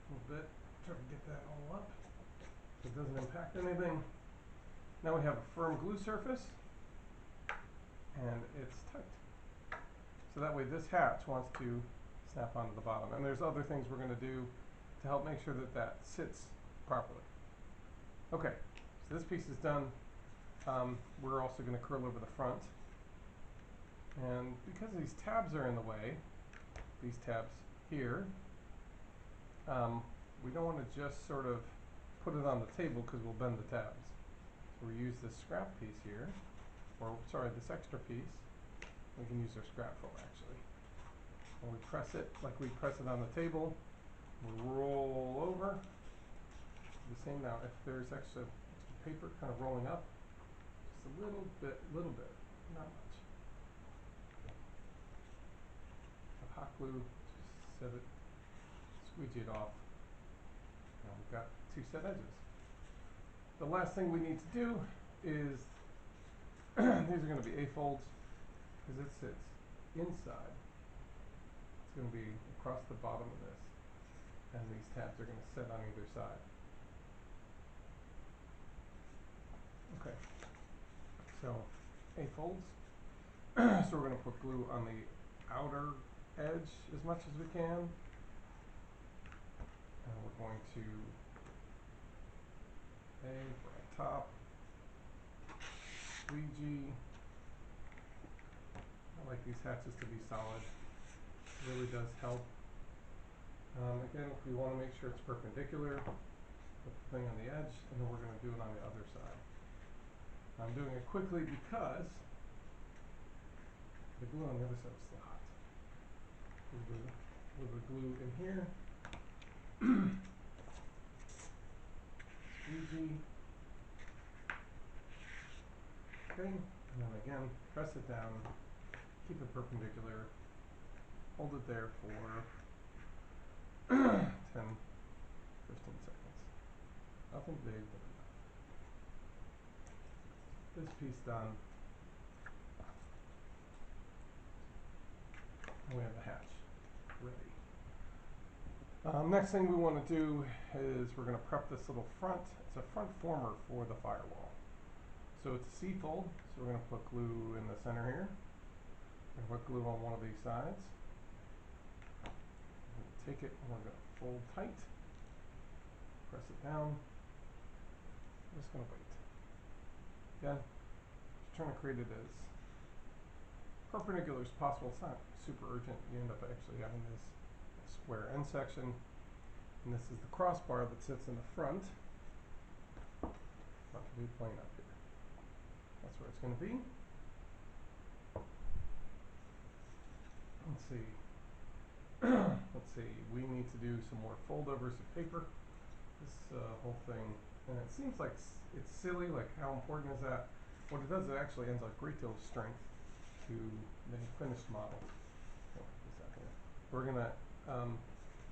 A little bit. Try to get that all up so it doesn't impact anything. Now we have a firm glue surface, and it's tight. So that way this hatch wants to snap onto the bottom. And there's other things we're going to do to help make sure that that sits properly. Okay, so this piece is done. We're also going to curl over the front. And because these tabs are in the way, these tabs here, we don't want to just sort of put it on the table because we'll bend the tabs. So we use this scrap piece here, or sorry, this extra piece. We can use our scrap foam actually. And we press it like we press it on the table. We roll over. The same now. If there's extra paper kind of rolling up, just a little bit, not much. The hot glue, just set it, squeegee it off. Now we've got two set edges. The last thing we need to do is, these are going to be A-folds, because it sits inside. It's going to be across the bottom of this, and these tabs are going to sit on either side. Okay, so A-folds. So we're going to put glue on the outer edge as much as we can. And we're going to A for on top, squeegee. I like these hatches to be solid. It really does help. Again, if we want to make sure it's perpendicular, put the thing on the edge, and then we're going to do it on the other side. I'm doing it quickly because the glue on the other side is still hot. A little bit of glue in here. Squeegee. Okay, and then again, press it down, keep it perpendicular, hold it there for 10, 15 seconds. Nothing big, but enough. This piece done. And we have the hatch ready. Next thing we want to do is we're going to prep this little front. It's a front former for the firewall. So it's a C-fold, so we're going to put glue in the center here. We're going to put glue on one of these sides. We're going to take it and we're going to fold tight. Press it down. I'm just going to wait. Again, just trying to create it as perpendicular as possible. It's not super urgent. You end up actually having this square end section. And this is the crossbar that sits in the front. Not to be plain up here. That's where it's going to be. Let's see. Let's see. We need to do some more foldovers of paper. This whole thing, and it seems like it's silly. Like, how important is that? What it does, it actually ends up great deal of strength to the finished model. Oh, this out here. We're gonna.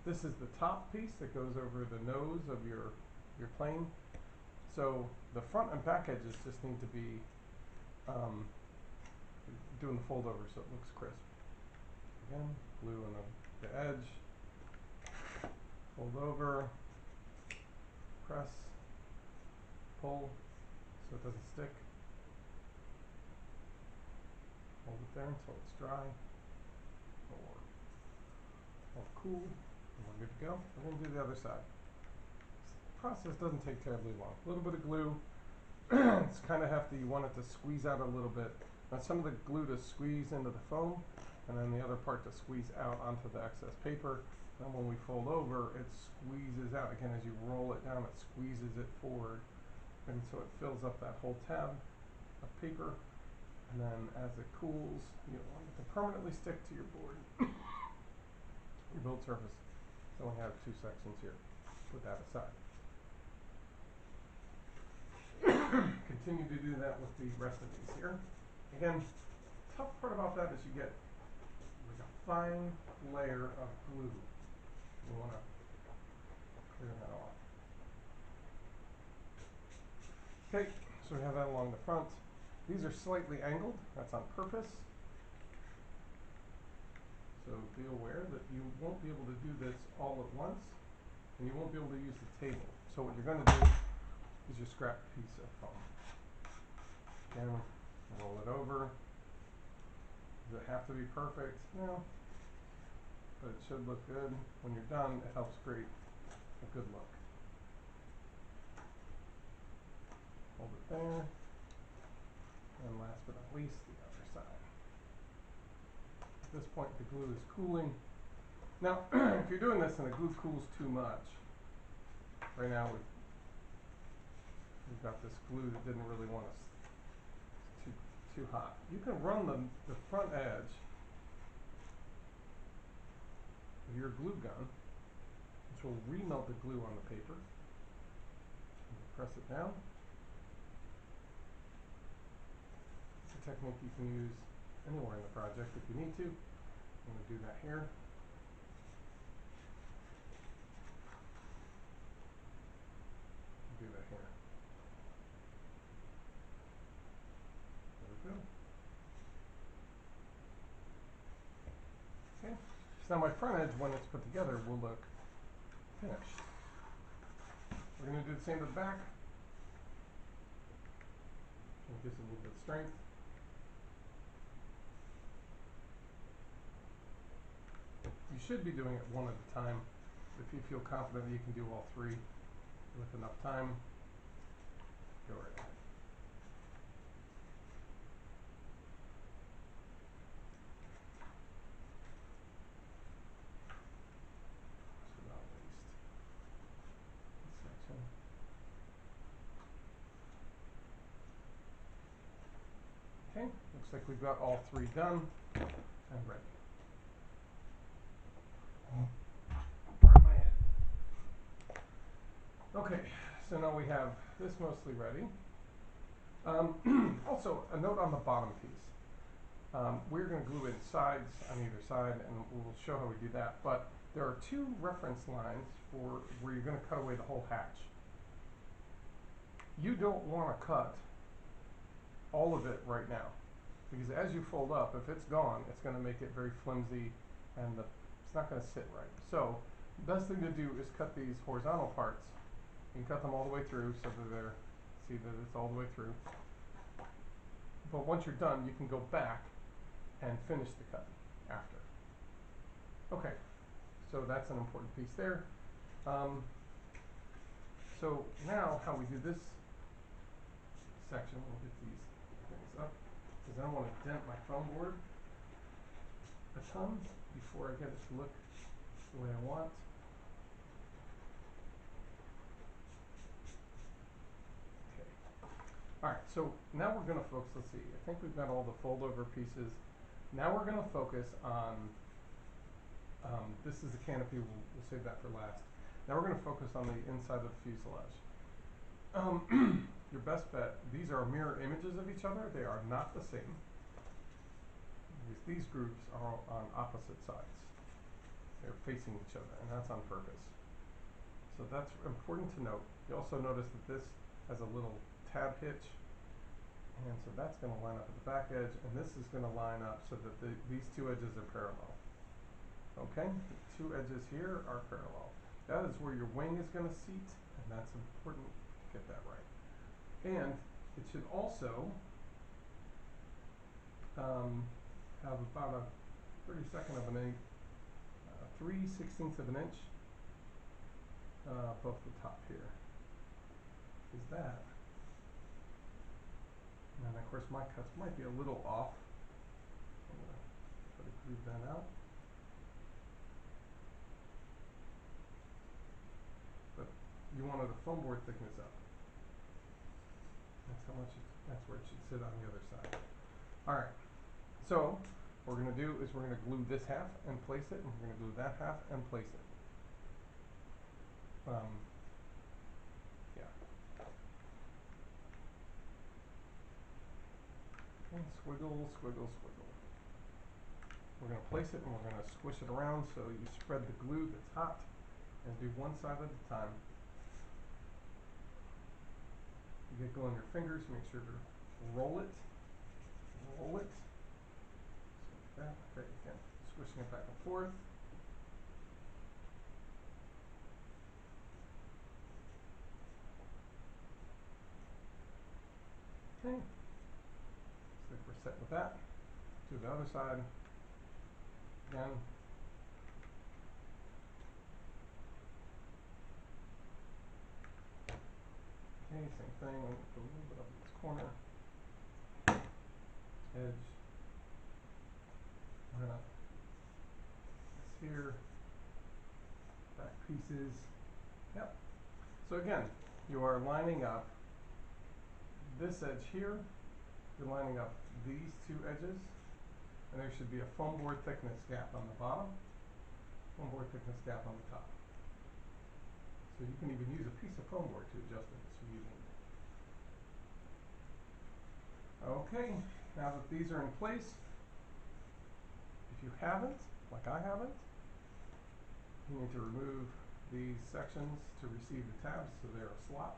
This is the top piece that goes over the nose of your plane. So the front and back edges just need to be doing the fold over so it looks crisp. Again, glue on the edge, fold over, press, pull so it doesn't stick. Hold it there until it's dry or cool, and we're good to go. We're going to do the other side. The process doesn't take terribly long. A little bit of glue. It's kind of hefty. You want it to squeeze out a little bit. Now some of the glue to squeeze into the foam, and then the other part to squeeze out onto the excess paper. And when we fold over, it squeezes out. Again, as you roll it down, it squeezes it forward. And so it fills up that whole tab of paper. And then as it cools, you want it to permanently stick to your board, your build surface. So we have two sections here. Put that aside. Continue to do that with the rest of these here. Again, tough part about that is you get like a fine layer of glue. You want to clear that off. Okay, so we have that along the front. These are slightly angled. That's on purpose. So be aware that you won't be able to do this all at once, and you won't be able to use the table. So what you're going to do is just scrap a piece of foam. Again, roll it over. Does it have to be perfect? No. But it should look good. When you're done, it helps create a good look. Hold it there. And last but not least, the other side. At this point, the glue is cooling. Now, if you're doing this and the glue cools too much, right now we've got this glue that didn't really want us too hot. You can run the front edge of your glue gun, which will remelt the glue on the paper. Press it down. It's a technique you can use anywhere in the project if you need to. I'm going to do that here. Do that here. There we go. Okay. So now my front edge, when it's put together, will look finished. We're going to do the same to the back. It gives it a little bit of strength. You should be doing it one at a time. If you feel confident that you can do all three with enough time, go right ahead. So not least this section. Okay, looks like we've got all three done and ready. Pardon my head. Okay, so now we have this mostly ready. Also, a note on the bottom piece. We're going to glue in sides on either side, and we'll show how we do that. But there are two reference lines for where you're going to cut away the whole hatch. You don't want to cut all of it right now, because as you fold up, if it's gone, it's going to make it very flimsy, and it's not going to sit right. So the best thing to do is cut these horizontal parts. You can cut them all the way through so that see that it's all the way through. But once you're done, you can go back and finish the cut after. Okay, so that's an important piece there. So now how we do this section, we'll get these things up, because I don't want to dent my foam board a ton before I get it to look the way I want. Okay. Alright, so now we're going to focus, let's see, I think we've got all the fold over pieces. Now we're going to focus on, this is the canopy, we'll save that for last. Now we're going to focus on the inside of the fuselage. Your best bet, these are mirror images of each other. They are not the same. These groups are on opposite sides. They're facing each other, and that's on purpose. So that's important to note. You also notice that this has a little tab hitch, and so that's going to line up at the back edge, and this is going to line up so that these two edges are parallel. Okay, the two edges here are parallel. That is where your wing is going to seat, and that's important to get that right. And it should also have about a 32nd of an inch, 3/16 of an inch above the top here. Is that? And of course my cuts might be a little off. I'm going to try to glue that out. But you wanted the foam board thickness up. That's how much that's where it should sit on the other side. Alright. So what we're going to do is we're going to glue this half and place it, and we're going to glue that half and place it. yeah. And squiggle, squiggle, squiggle. We're going to place it and we're going to squish it around so you spread the glue that's hot and do one side at a time. You get glue on your fingers, make sure to roll it. Roll it. Just like that. Okay, again, squishing it back and forth. Okay. Looks like we're set with that. Do the other side. Again. Okay, same thing. I'm going to put a little bit up in this corner. Edge. Line up this here. Back pieces. Yep. So again, you are lining up this edge here. You're lining up these two edges. And there should be a foam board thickness gap on the bottom. Foam board thickness gap on the top. So you can even use a piece of foam board to adjust it if you need. Okay, now that these are in place, if you haven't, like I haven't, you need to remove these sections to receive the tabs so they're a slot.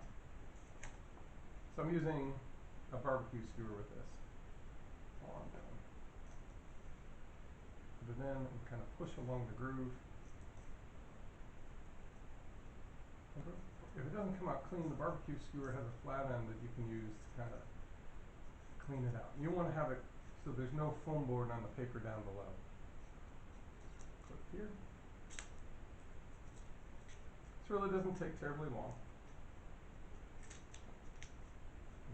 So I'm using a barbecue skewer with this. All I'm doing. Put it in and kind of push along the groove. If it doesn't come out clean, the barbecue skewer has a flat end that you can use to kind of clean it out. You want to have it so there's no foam board on the paper down below. Clip here. This really doesn't take terribly long.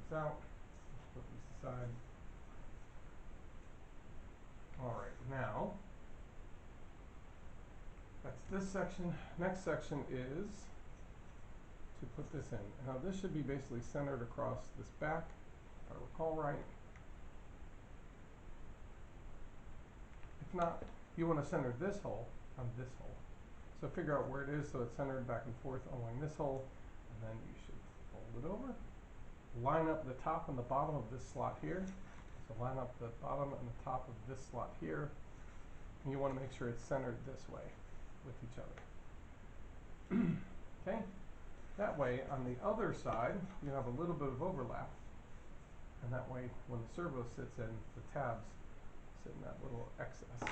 This out. Put these aside. Alright, now that's this section. Next section is to put this in. Now this should be basically centered across this back, if I recall right. If not, you want to center this hole on this hole. So figure out where it is so it's centered back and forth along this hole, and then you should fold it over. Line up the top and the bottom of this slot here. So line up the bottom and the top of this slot here. And you want to make sure it's centered this way with each other. Okay? That way, on the other side, you have a little bit of overlap. And that way, when the servo sits in, the tabs sit in that little excess.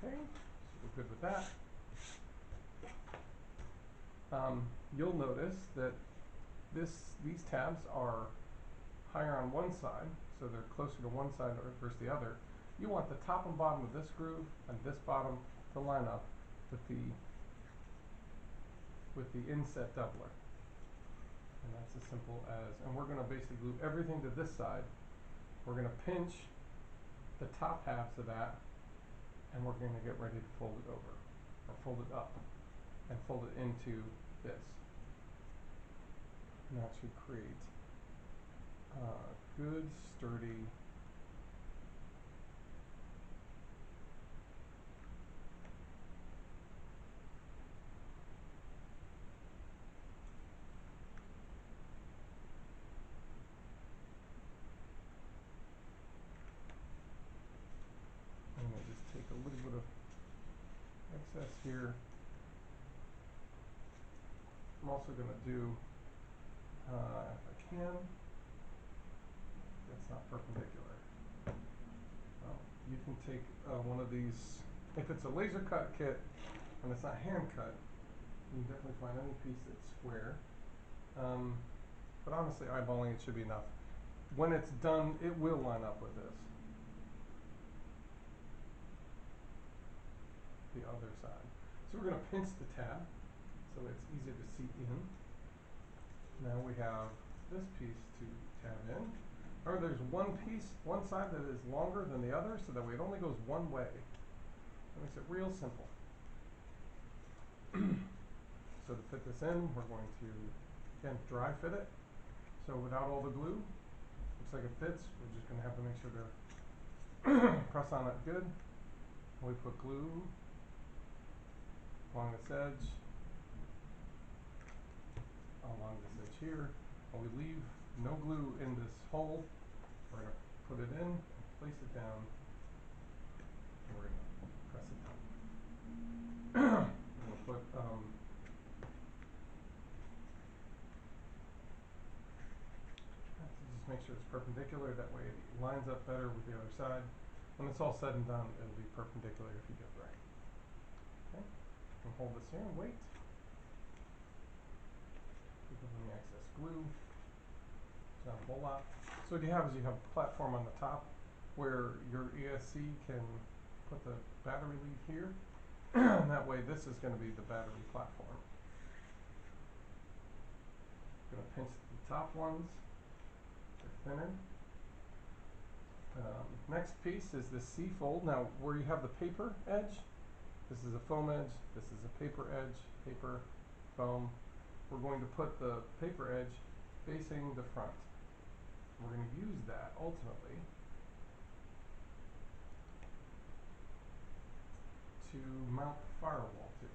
Okay? So we're good with that. You'll notice that these tabs are higher on one side, so they're closer to one side versus the other. You want the top and bottom of this groove and this bottom to line up with the inset doubler. And that's as simple as, and we're going to basically glue everything to this side. We're going to pinch the top halves of that, and we're going to get ready to fold it over, or fold it up, and fold it into this. And that should create good, sturdy I'm going to just take a little bit of excess here. I'm also going to do, if I can, that's not perpendicular. You can take one of these, if it's a laser cut kit and it's not hand cut, you can definitely find any piece that's square. But honestly, eyeballing it should be enough. When it's done, it will line up with this. The other side. So we're going to pinch the tab so it's easier to see in. Now we have this piece to tab in. Remember, there's one piece, one side that is longer than the other, so that way it only goes one way. That makes it real simple. So to fit this in, we're going to, again, dry fit it. So without all the glue, looks like it fits. We're just going to have to make sure to press on it good. We put glue along this edge, along this edge here. And we leave no glue in this hole. We're going to put it in, place it down, and we're going to press it down. We're going to put just make sure it's perpendicular, that way it lines up better with the other side. When it's all said and done, it'll be perpendicular if you get it right. Okay, and hold this here and wait. Keep any excess glue. It's not a whole lot. So what you have is you have a platform on the top where your ESC can put the battery lead here. And that way this is going to be the battery platform. I'm going to pinch the top ones. They're thinner. Next piece is the C-fold. Now where you have the paper edge, this is a foam edge, this is a paper edge, paper, foam. We're going to put the paper edge facing the front. We're going to use that ultimately to mount the firewall to.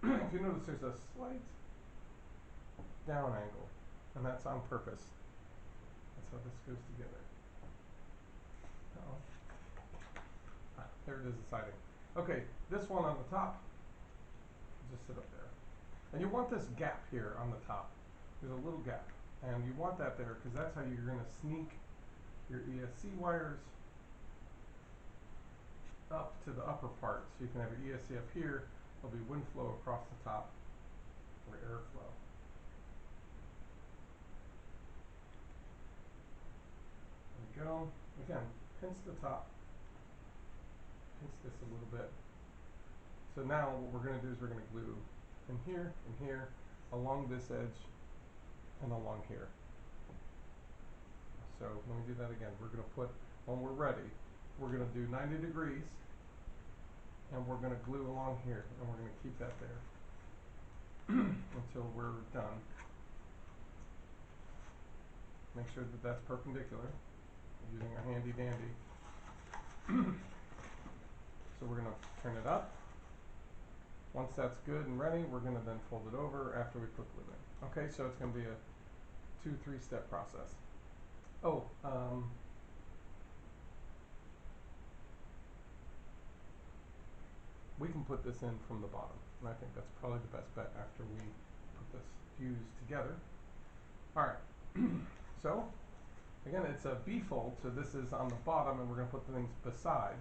If you notice, there's a slight down angle, and that's on purpose. That's how this goes together. Uh-oh. There it is, the siding. Okay, this one on the top, just sit up there. And you want this gap here on the top. There's a little gap, and you want that there because that's how you're going to sneak your ESC wires up to the upper part. So you can have your ESC up here, there'll be wind flow across the top, or airflow. There we go. Again, pinch the top, pinch this a little bit. So now what we're going to do is we're going to glue in here, along this edge, and along here. So let me do that again. We're going to put, when we're ready, we're going to do 90 degrees, and we're going to glue along here, and we're going to keep that there until we're done. Make sure that that's perpendicular, using our handy dandy. So we're going to turn it up. Once that's good and ready, we're going to then fold it over after we put glue in. Okay, so it's going to be a 2-3 step process. Oh, we can put this in from the bottom, and I think that's probably the best bet after we put this fuse together. Alright, so again, it's a B-fold, so this is on the bottom, and we're going to put the things beside.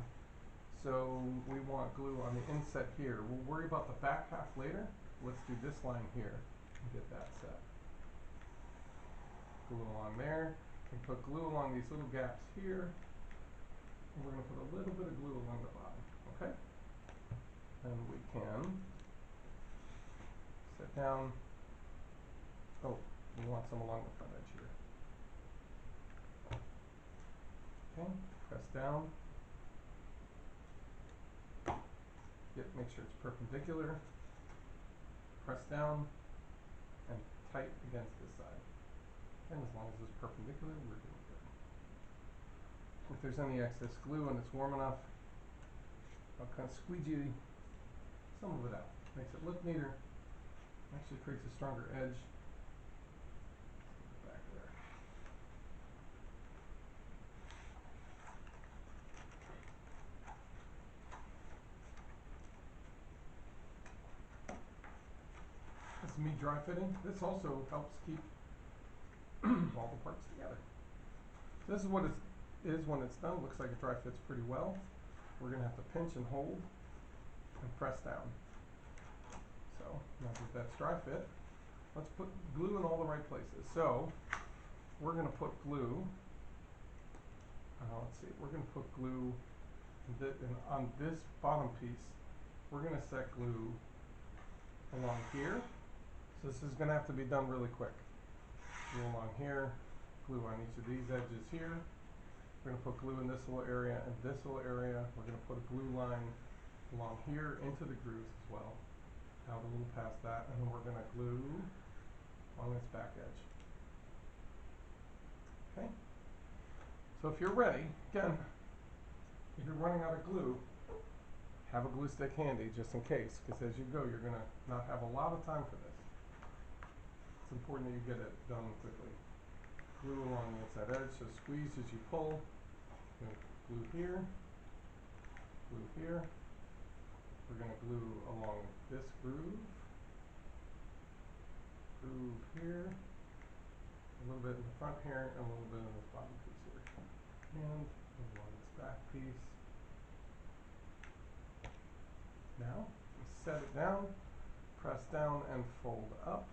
So we want glue on the inset here. We'll worry about the back half later. Let's do this line here and get that set. Glue along there. We put glue along these little gaps here. And we're going to put a little bit of glue along the bottom. Okay? And we can set down. Oh, we want some along the front edge here. Okay, press down. Make sure it's perpendicular. Press down and tight against this side. And as long as it's perpendicular, we're doing good. If there's any excess glue and it's warm enough, I'll kind of squeegee some of it out. Makes it look neater. Actually creates a stronger edge. Back there. This is me dry fitting. This also helps keep all the parts together. So this is what it is when it's done. Looks like it dry fits pretty well. We're going to have to pinch and hold and press down. So now that that's dry fit, let's put glue in all the right places. So we're going to put glue, let's see, we're going to put glue on this bottom piece. We're going to set glue along here. So this is going to have to be done really quick. Glue along here, glue on each of these edges here. We're going to put glue in this little area and this little area. We're going to put a glue line along here into the grooves as well, out a little past that, and then we're going to glue along this back edge. Okay? So if you're ready, again, if you're running out of glue, have a glue stick handy just in case, because as you go, you're going to not have a lot of time for this. It's important that you get it done quickly. Glue along the inside edge, so squeeze as you pull. Glue here, glue here. We're going to glue along this groove here, a little bit in the front here, and a little bit in this bottom piece here. And along this back piece. Now, set it down, press down and fold up.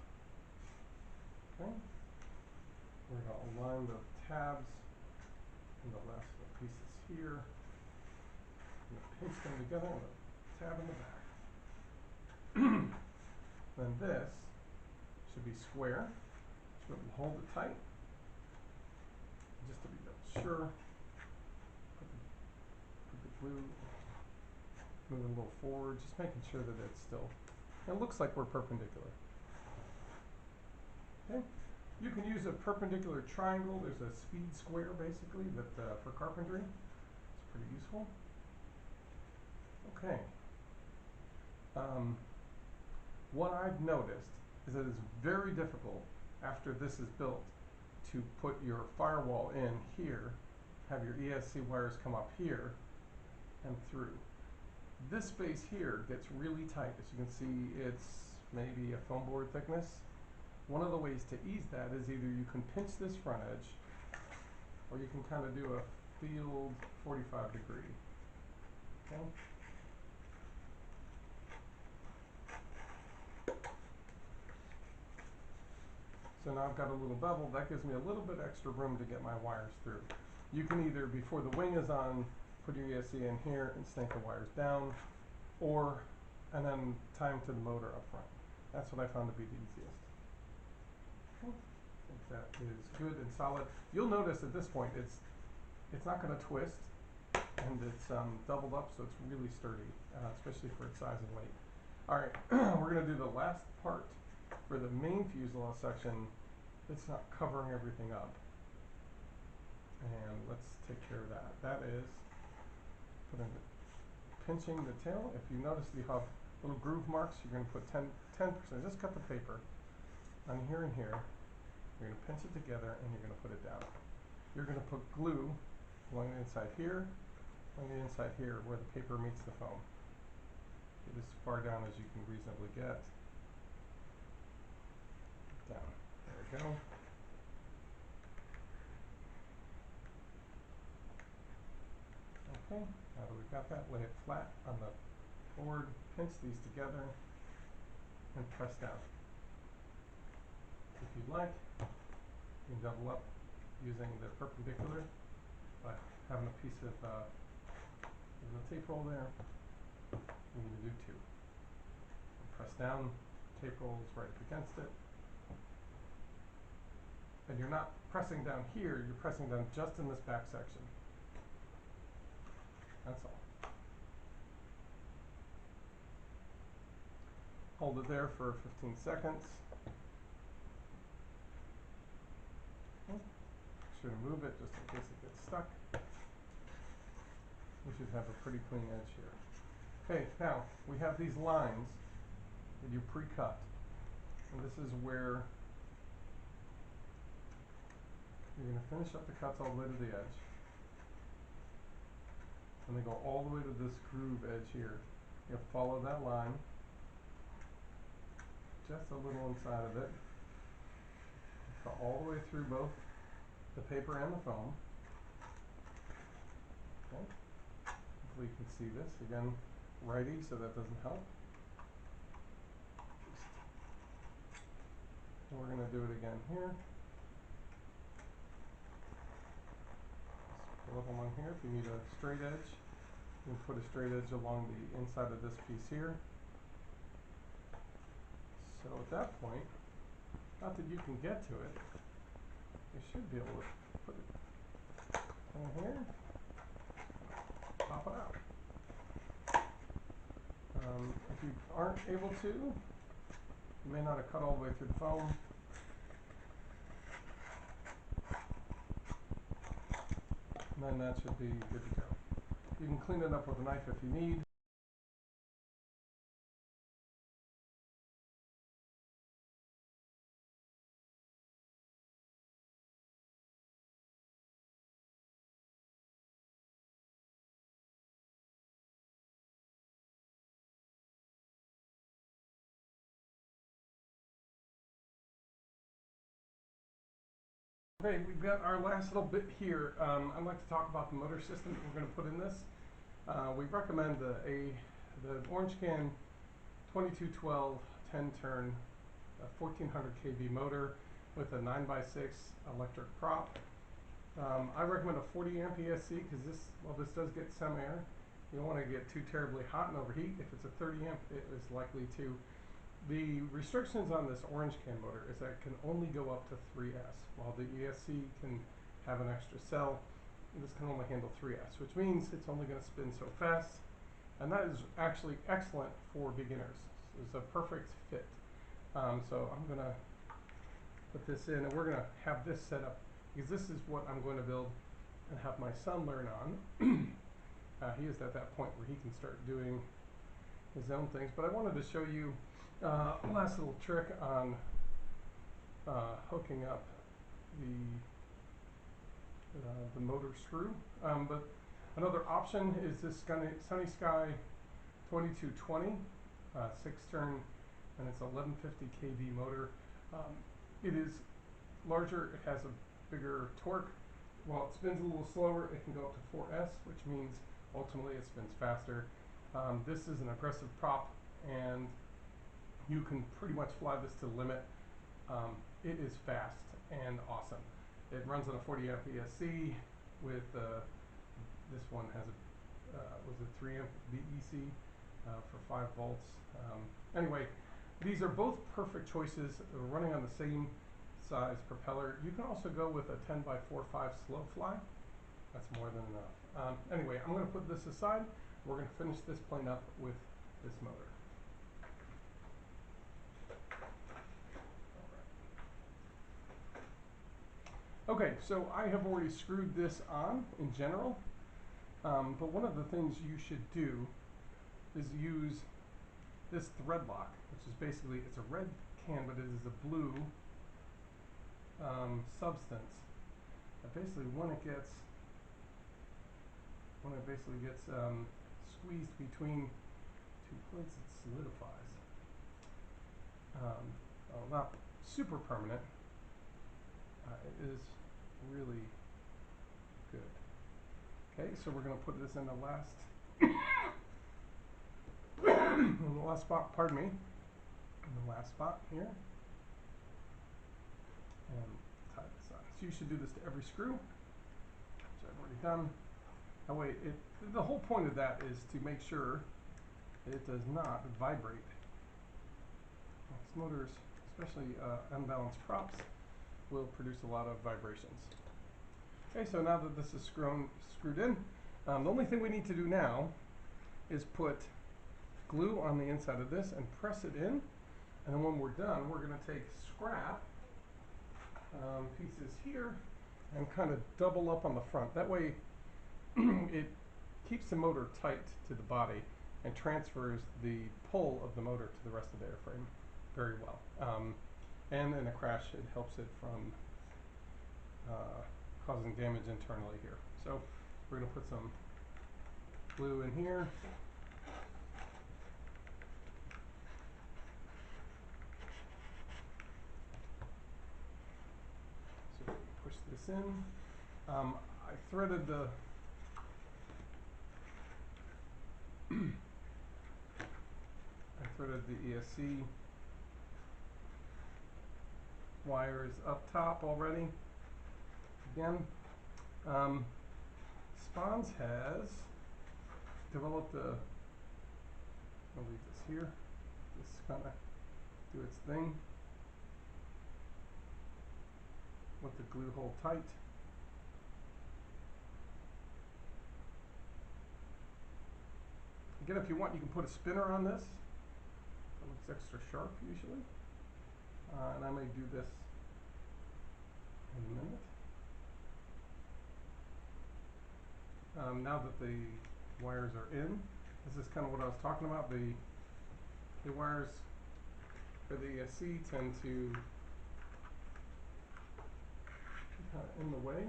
Okay. We're going to align the tabs and the last pieces here. I'm going to pinch them together and the tab in the back. Then this should be square. So we'll hold it tight, just to be sure. Put the glue, move it a little forward, just making sure that it's still, it looks like we're perpendicular. Okay, you can use a perpendicular triangle. There's a speed square basically that for carpentry, it's pretty useful. Okay. What I've noticed is that it's very difficult after this is built to put your firewall in here, have your ESC wires come up here and through. This space here gets really tight. As you can see, it's maybe a foam board thickness. One of the ways to ease that is either you can pinch this front edge, or you can kind of do a field 45 degree. Okay. So now I've got a little bevel. That gives me a little bit extra room to get my wires through. You can either, before the wing is on, put your ESC in here and snake the wires down, and then tie them to the motor up front. That's what I found to be the easiest. Okay. I think that is good and solid. You'll notice at this point it's not going to twist, and it's doubled up, so it's really sturdy, especially for its size and weight. All right, we're going to do the last part. For the main fuselage section, it's not covering everything up. And let's take care of that. That is pinching the tail. If you notice you have little groove marks, you're going to put 10%. Just cut the paper on here and here. You're going to pinch it together and you're going to put it down. You're going to put glue along the inside here, along the inside here where the paper meets the foam. Get as far down as you can reasonably get. Down. There we go. Okay, now that we've got that, lay it flat on the board, pinch these together, and press down. If you'd like, you can double up using the perpendicular by having a piece of tape roll there. You need to do two. Press down, tape rolls right up against it. And you're not pressing down here, you're pressing down just in this back section. That's all. Hold it there for 15 seconds. Okay. Make sure to move it just in case it gets stuck. We should have a pretty clean edge here. Okay, now we have these lines that you pre-cut. And this is where you're going to finish up the cuts all the way to the edge. And they go all the way to this groove edge here. You follow that line, just a little inside of it. Go all the way through both the paper and the foam. Okay. Hopefully you can see this. Again, righty, so that doesn't help. And we're going to do it again here. Pull up along here. If you need a straight edge, you can put a straight edge along the inside of this piece here. So at that point, not that you can get to it, you should be able to put it in here, pop it out. If you aren't able to, you may not have cut all the way through the foam. And then that should be good to go. You can clean it up with a knife if you need. Okay, we've got our last little bit here. I'd like to talk about the motor system that we're going to put in this. We recommend the Orange Can 2212 10-turn 1400 kV motor with a 9x6 electric prop. I recommend a 40 amp ESC because this does get some air. You don't want to get too terribly hot and overheat. If it's a 30 amp, it is likely to. The restrictions on this Orange Can motor is that it can only go up to 3S, while the ESC can have an extra cell. This can only handle 3S, which means it's only going to spin so fast, and that is actually excellent for beginners. It's a perfect fit. So I'm going to put this in, and we're going to have this set up because this is what I'm going to build and have my son learn on. He is at that point where he can start doing his own things, but I wanted to show you last little trick on hooking up the motor screw. But another option is this SunnySky 2220 6-turn, and it's 1150 kV motor. It is larger, it has a bigger torque. While it spins a little slower, it can go up to 4S, which means ultimately it spins faster. This is an aggressive prop, and you can pretty much fly this to the limit. It is fast and awesome. It runs on a 40 amp ESC with this one has a 3 amp VEC for 5 volts. Anyway, these are both perfect choices. Running on the same size propeller. You can also go with a 10x4.5 slow fly. That's more than enough. Anyway, I'm going to put this aside. We're going to finish this plane up with this motor. Okay, so I have already screwed this on in general, but one of the things you should do is use this thread lock, which is basically, it's a red can, but it is a blue substance. And basically, when it basically gets squeezed between two plates, it solidifies. Well, not super permanent. It is really good. Okay, so we're going to put this in the last in the last spot, pardon me, in the last spot here, and tie this on. So you should do this to every screw, which I've already done. That way, the whole point of that is to make sure that it does not vibrate. These motors, especially unbalanced props, will produce a lot of vibrations. Okay, so now that this is screwed in, the only thing we need to do now is put glue on the inside of this and press it in, and then when we're done, we're going to take scrap pieces here and kind of double up on the front. That way it keeps the motor tight to the body and transfers the pull of the motor to the rest of the airframe very well. And in a crash, it helps it from causing damage internally here. So we're going to put some glue in here. So we can push this in. I threaded the ESC wires up top already. Again, Spons has developed I'll leave this here, just kind of do its thing with the glue hold tight. Again, if you want, you can put a spinner on this. It looks extra sharp usually. And I may do this in a minute. Now that the wires are in, this is kind of what I was talking about. The wires for the ESC tend to be kind of in the way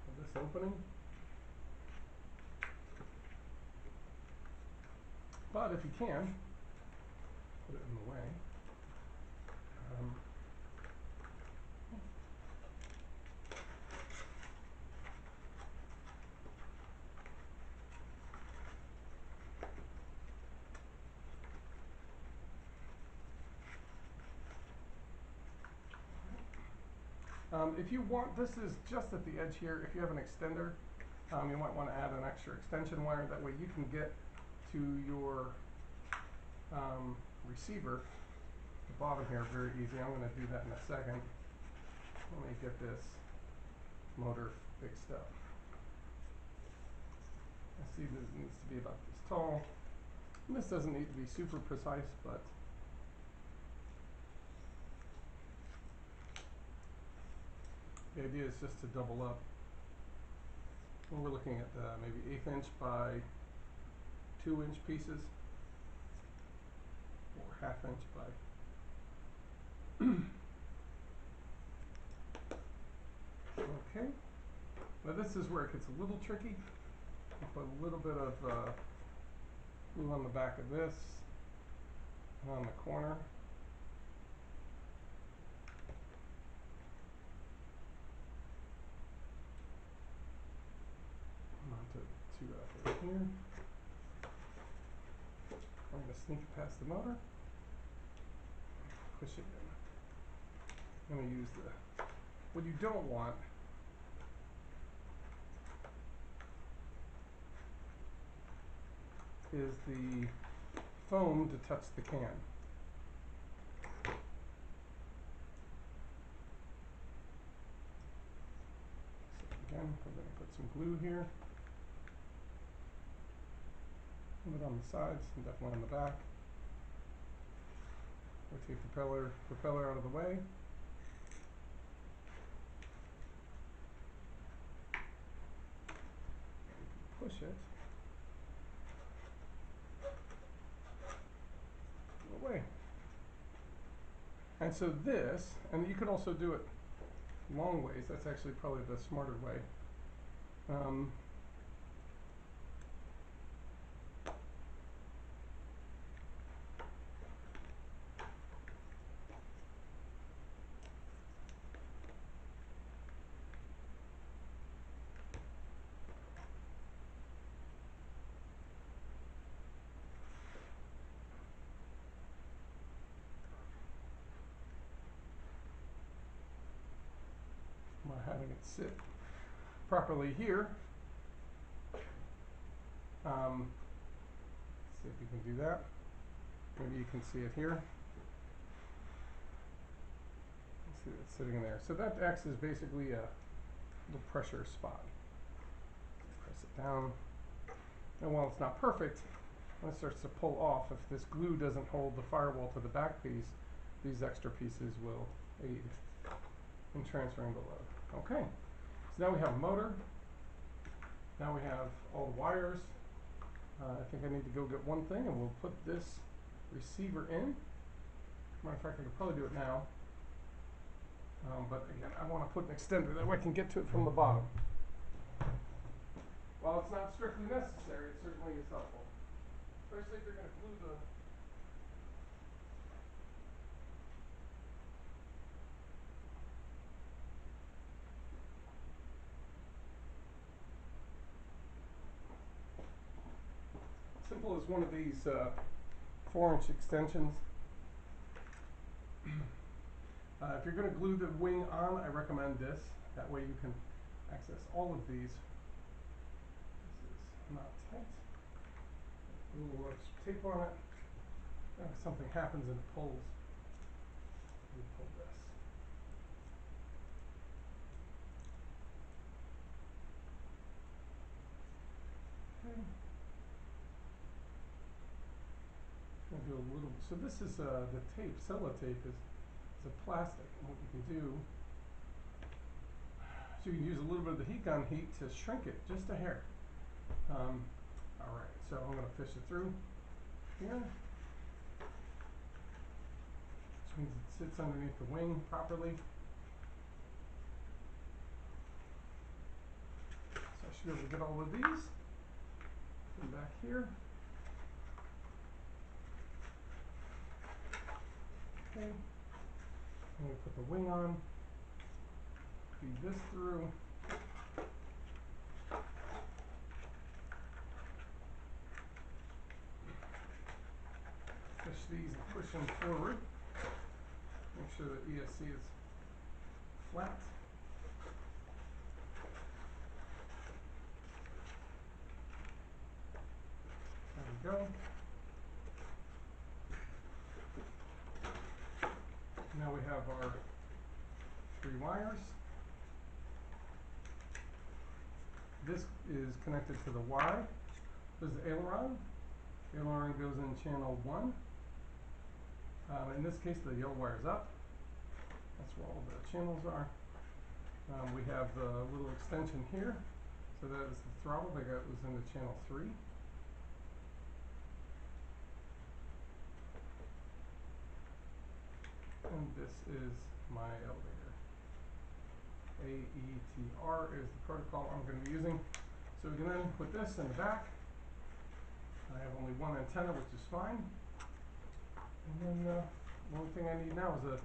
of this opening. But if you can, put it in the way. If you want, this is just at the edge here. If you have an extender, you might want to add an extra extension wire. That way you can get to your receiver, the bottom here, very easy. I'm going to do that in a second. Let me get this motor fixed up. I see this needs to be about this tall. And this doesn't need to be super precise, but the idea is just to double up. And we're looking at maybe 1/8 inch by 2-inch pieces, or 1/2 inch by okay. Now this is where it gets a little tricky. I'll put a little bit of glue on the back of this and on the corner. Onto 2 out right here. I'm going to sneak it past the motor. Push it in. I'm going to use the, what you don't want is the foam to touch the can. So again, we're going to put some glue here. A little bit on the sides and definitely on the back. Rotate the propeller out of the way. Push it away. And so this, and you can also do it long ways. That's actually probably the smarter way. By having it sit properly here. See if you can do that. Maybe you can see it here. See it's sitting there. So that acts as basically a little pressure spot. Press it down. And while it's not perfect, when it starts to pull off, if this glue doesn't hold the firewall to the back piece, these extra pieces will aid in transferring the load. Okay, so now we have a motor. Now we have all the wires. I think I need to go get one thing, and we'll put this receiver in. Matter of fact, I could probably do it now. But again, I want to put an extender that way I can get to it from the bottom. While it's not strictly necessary, it certainly is helpful. Especially if you're going to glue the simple as one of these 4-inch extensions. If you're going to glue the wing on, I recommend this. That way you can access all of these. This is not tight. A little tape on it. If something happens and it pulls, you pull this. Okay. I'll do a little. So this is the tape. Sellotape is a plastic, and what you can do, so you can use a little bit of the heat gun heat to shrink it just a hair. All right, so I'm going to fish it through here, which means it sits underneath the wing properly. So I should be able to get all of these. Come back here. Okay. I'm going to put the wing on, feed this through. Push these and push them forward. Make sure that ESC is flat. we go. Now we have our 3 wires. This is connected to the Y. This is the aileron. The aileron goes in channel 1. In this case, the yellow wire is up. That's where all the channels are. We have the little extension here. So that is the throttle that goes into channel 3. And this is my elevator. AETR is the protocol I'm going to be using. So we can then put this in the back. I have only one antenna, which is fine. And then the only thing I need now is a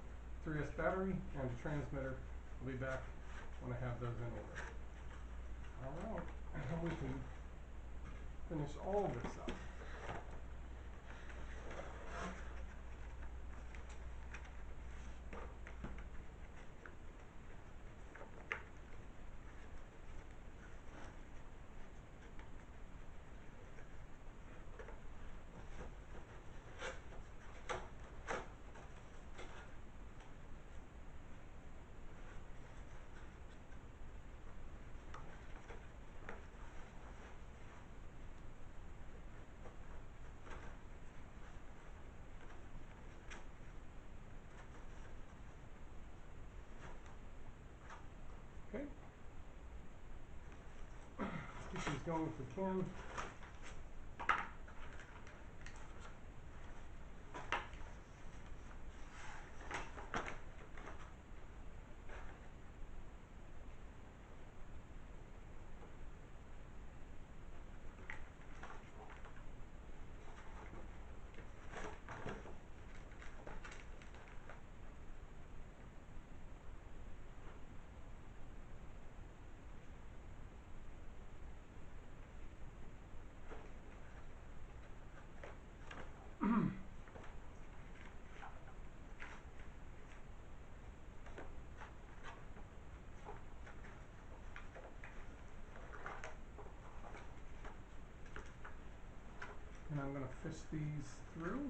3S battery and a transmitter. I'll be back when I have those in order. Alright, and then we can finish all of this up. Okay. Let's get these going if we can. And I'm going to fish these through.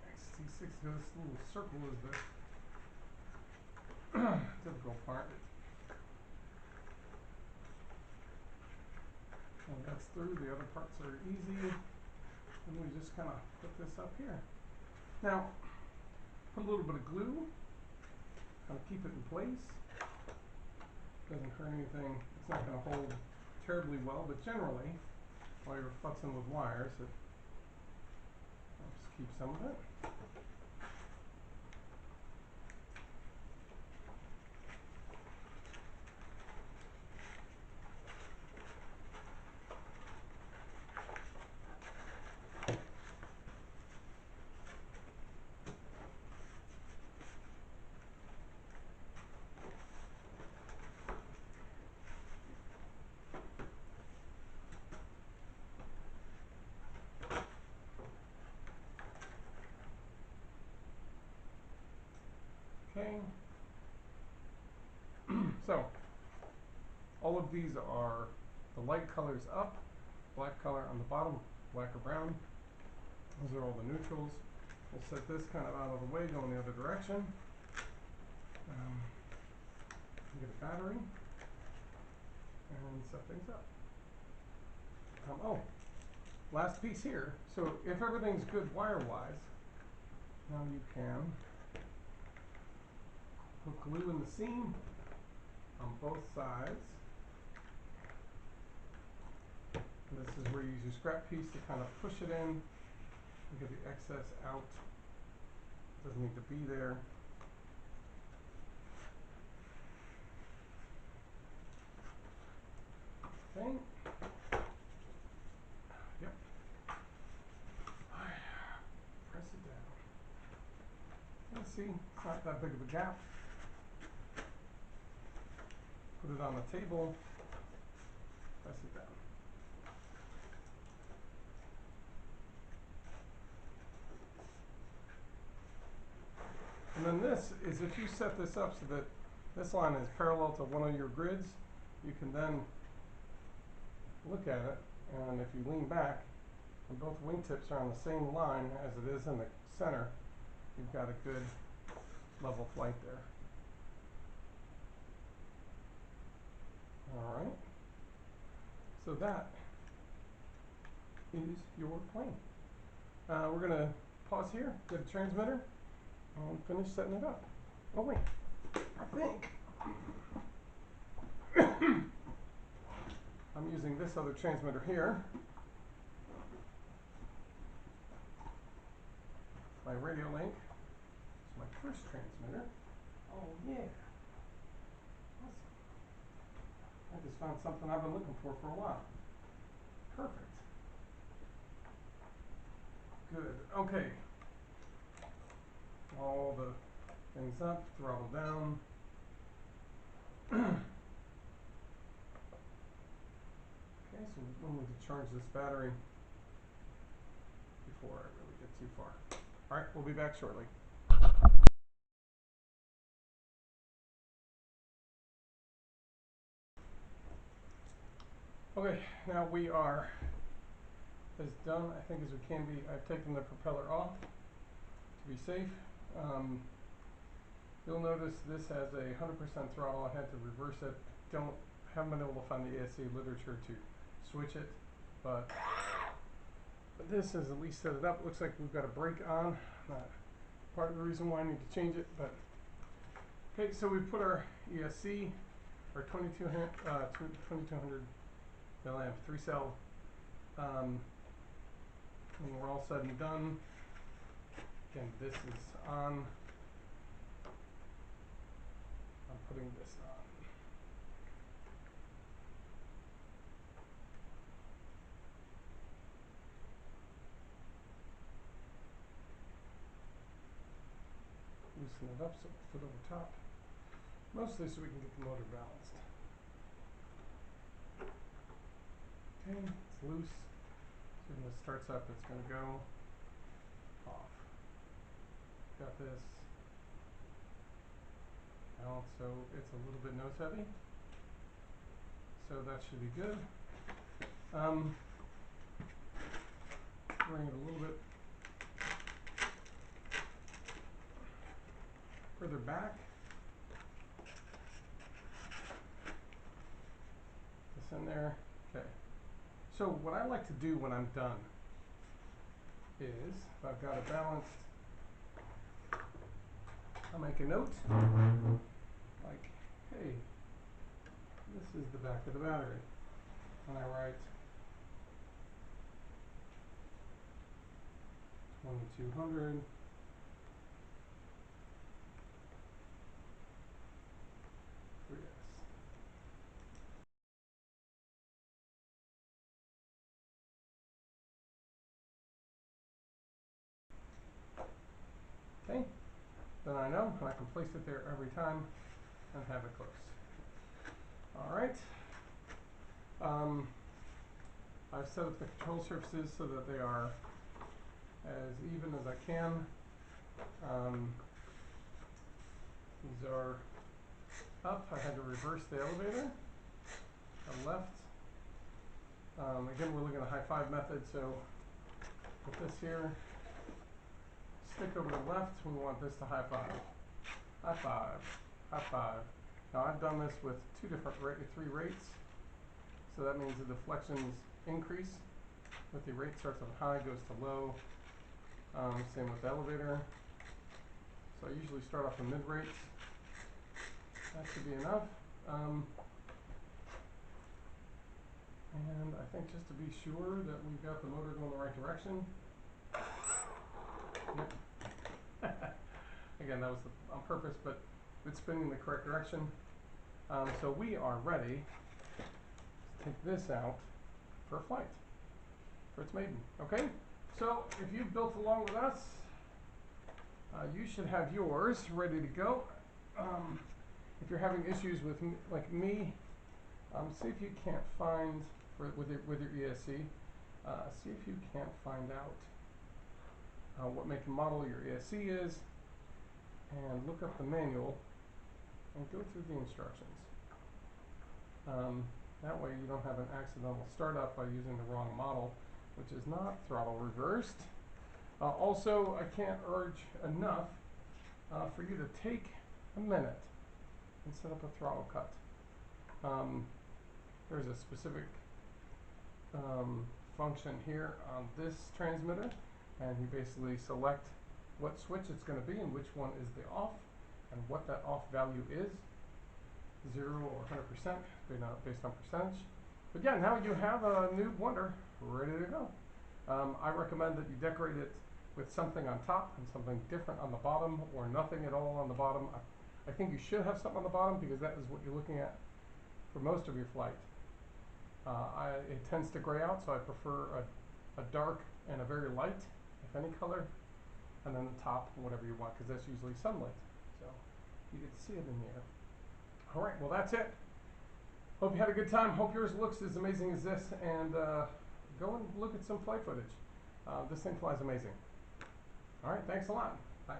XT6, so this little circle is the difficult part. And that's through, the other parts are easy. And we just kind of put this up here. Now, put a little bit of glue, kind of keep it in place. Doesn't hurt anything. It's not going to hold terribly well, but generally, while you're futzing with wires, it helps keep some of it. Okay. So, all of these are the light colors up, black color on the bottom, black or brown. Those are all the neutrals. We'll set this kind of out of the way, go in the other direction. Get a battery and set things up. Oh, last piece here. So if everything's good wire-wise, now you can put glue in the seam on both sides. And this is where you use your scrap piece to kind of push it in and get the excess out. Doesn't need to be there. Okay. Yep. Press it down. Let's see, it's not that big of a gap. Put it on the table. Press it down. And then this is if you set this up so that this line is parallel to one of your grids, you can then look at it, and if you lean back, and both wingtips are on the same line as it is in the center, you've got a good level flight there. All right. So that is your plane. We're going to pause here, get a transmitter, and finish setting it up. Oh wait, I think I'm using this other transmitter here. My radio link. It's my first transmitter. Oh yeah. Awesome. I just found something I've been looking for a while. Perfect. Good. Okay. All the things up, throttle down. Okay, so we'll need to charge this battery before I really get too far. All right, we'll be back shortly. Okay, now we are as done, I think, as we can be. I've taken the propeller off to be safe. You'll notice this has a 100% throttle. I had to reverse it. Haven't been able to find the ASC literature to switch it, but this has at least set it up. It looks like we've got a brake on. Not part of the reason why I need to change it, but okay. So we put our ESC, our 2200 milliamp 3-cell. When we're all said and done, again, this is on. I'm putting this on. Loosen it up so it'll fit over top. Mostly so we can get the motor balanced. Okay, it's loose. So when this starts up, it's going to go off. Got this. So it's a little bit nose heavy. So that should be good. Bring it a little bit further back. This in there. Okay. So what I like to do when I'm done is, if I've got it balanced, I'll make a note like, hey, this is the back of the battery. And I write 2200. Okay, then I know, and I can place it there every time and have it close. All right. I've set up the control surfaces so that they are as even as I can. These are up. I had to reverse the elevator. Left. Again, we're looking at a high five method, so put this here. Stick over to the left. We want this to high five. High five. High five. Now I've done this with three rates. So that means the deflections increase. With the rate starts on high, goes to low. Same with the elevator. So I usually start off the mid rates. That should be enough. And I think just to be sure that we've got the motor going the right direction. Yep. Again, that was on purpose, but it's spinning the correct direction. So we are ready to take this out for a flight, for its maiden. Okay? So if you've built along with us, you should have yours ready to go. If you're having issues with like me, see if you can't find with your ESC. See if you can't find out what make and model your ESC is, and look up the manual and go through the instructions. That way you don't have an accidental startup by using the wrong model which is not throttle reversed. Also, I can't urge enough for you to take a minute and set up a throttle cut. There's a specific function here on this transmitter, and you basically select what switch it's going to be and which one is the off, and what that off value is, 0 or 100%, based on percentage. But yeah, now you have a Noob Wonder ready to go. I recommend that you decorate it with something on top and something different on the bottom, or nothing at all on the bottom. I think you should have something on the bottom because that is what you're looking at for most of your flight. It tends to gray out, so I prefer a dark and a very light, if any color, and then the top, whatever you want, because that's usually sunlight. So you get to see it in the air. All right, well, that's it. Hope you had a good time. Hope yours looks as amazing as this, and go and look at some flight footage. This thing flies amazing. All right, thanks a lot. Bye.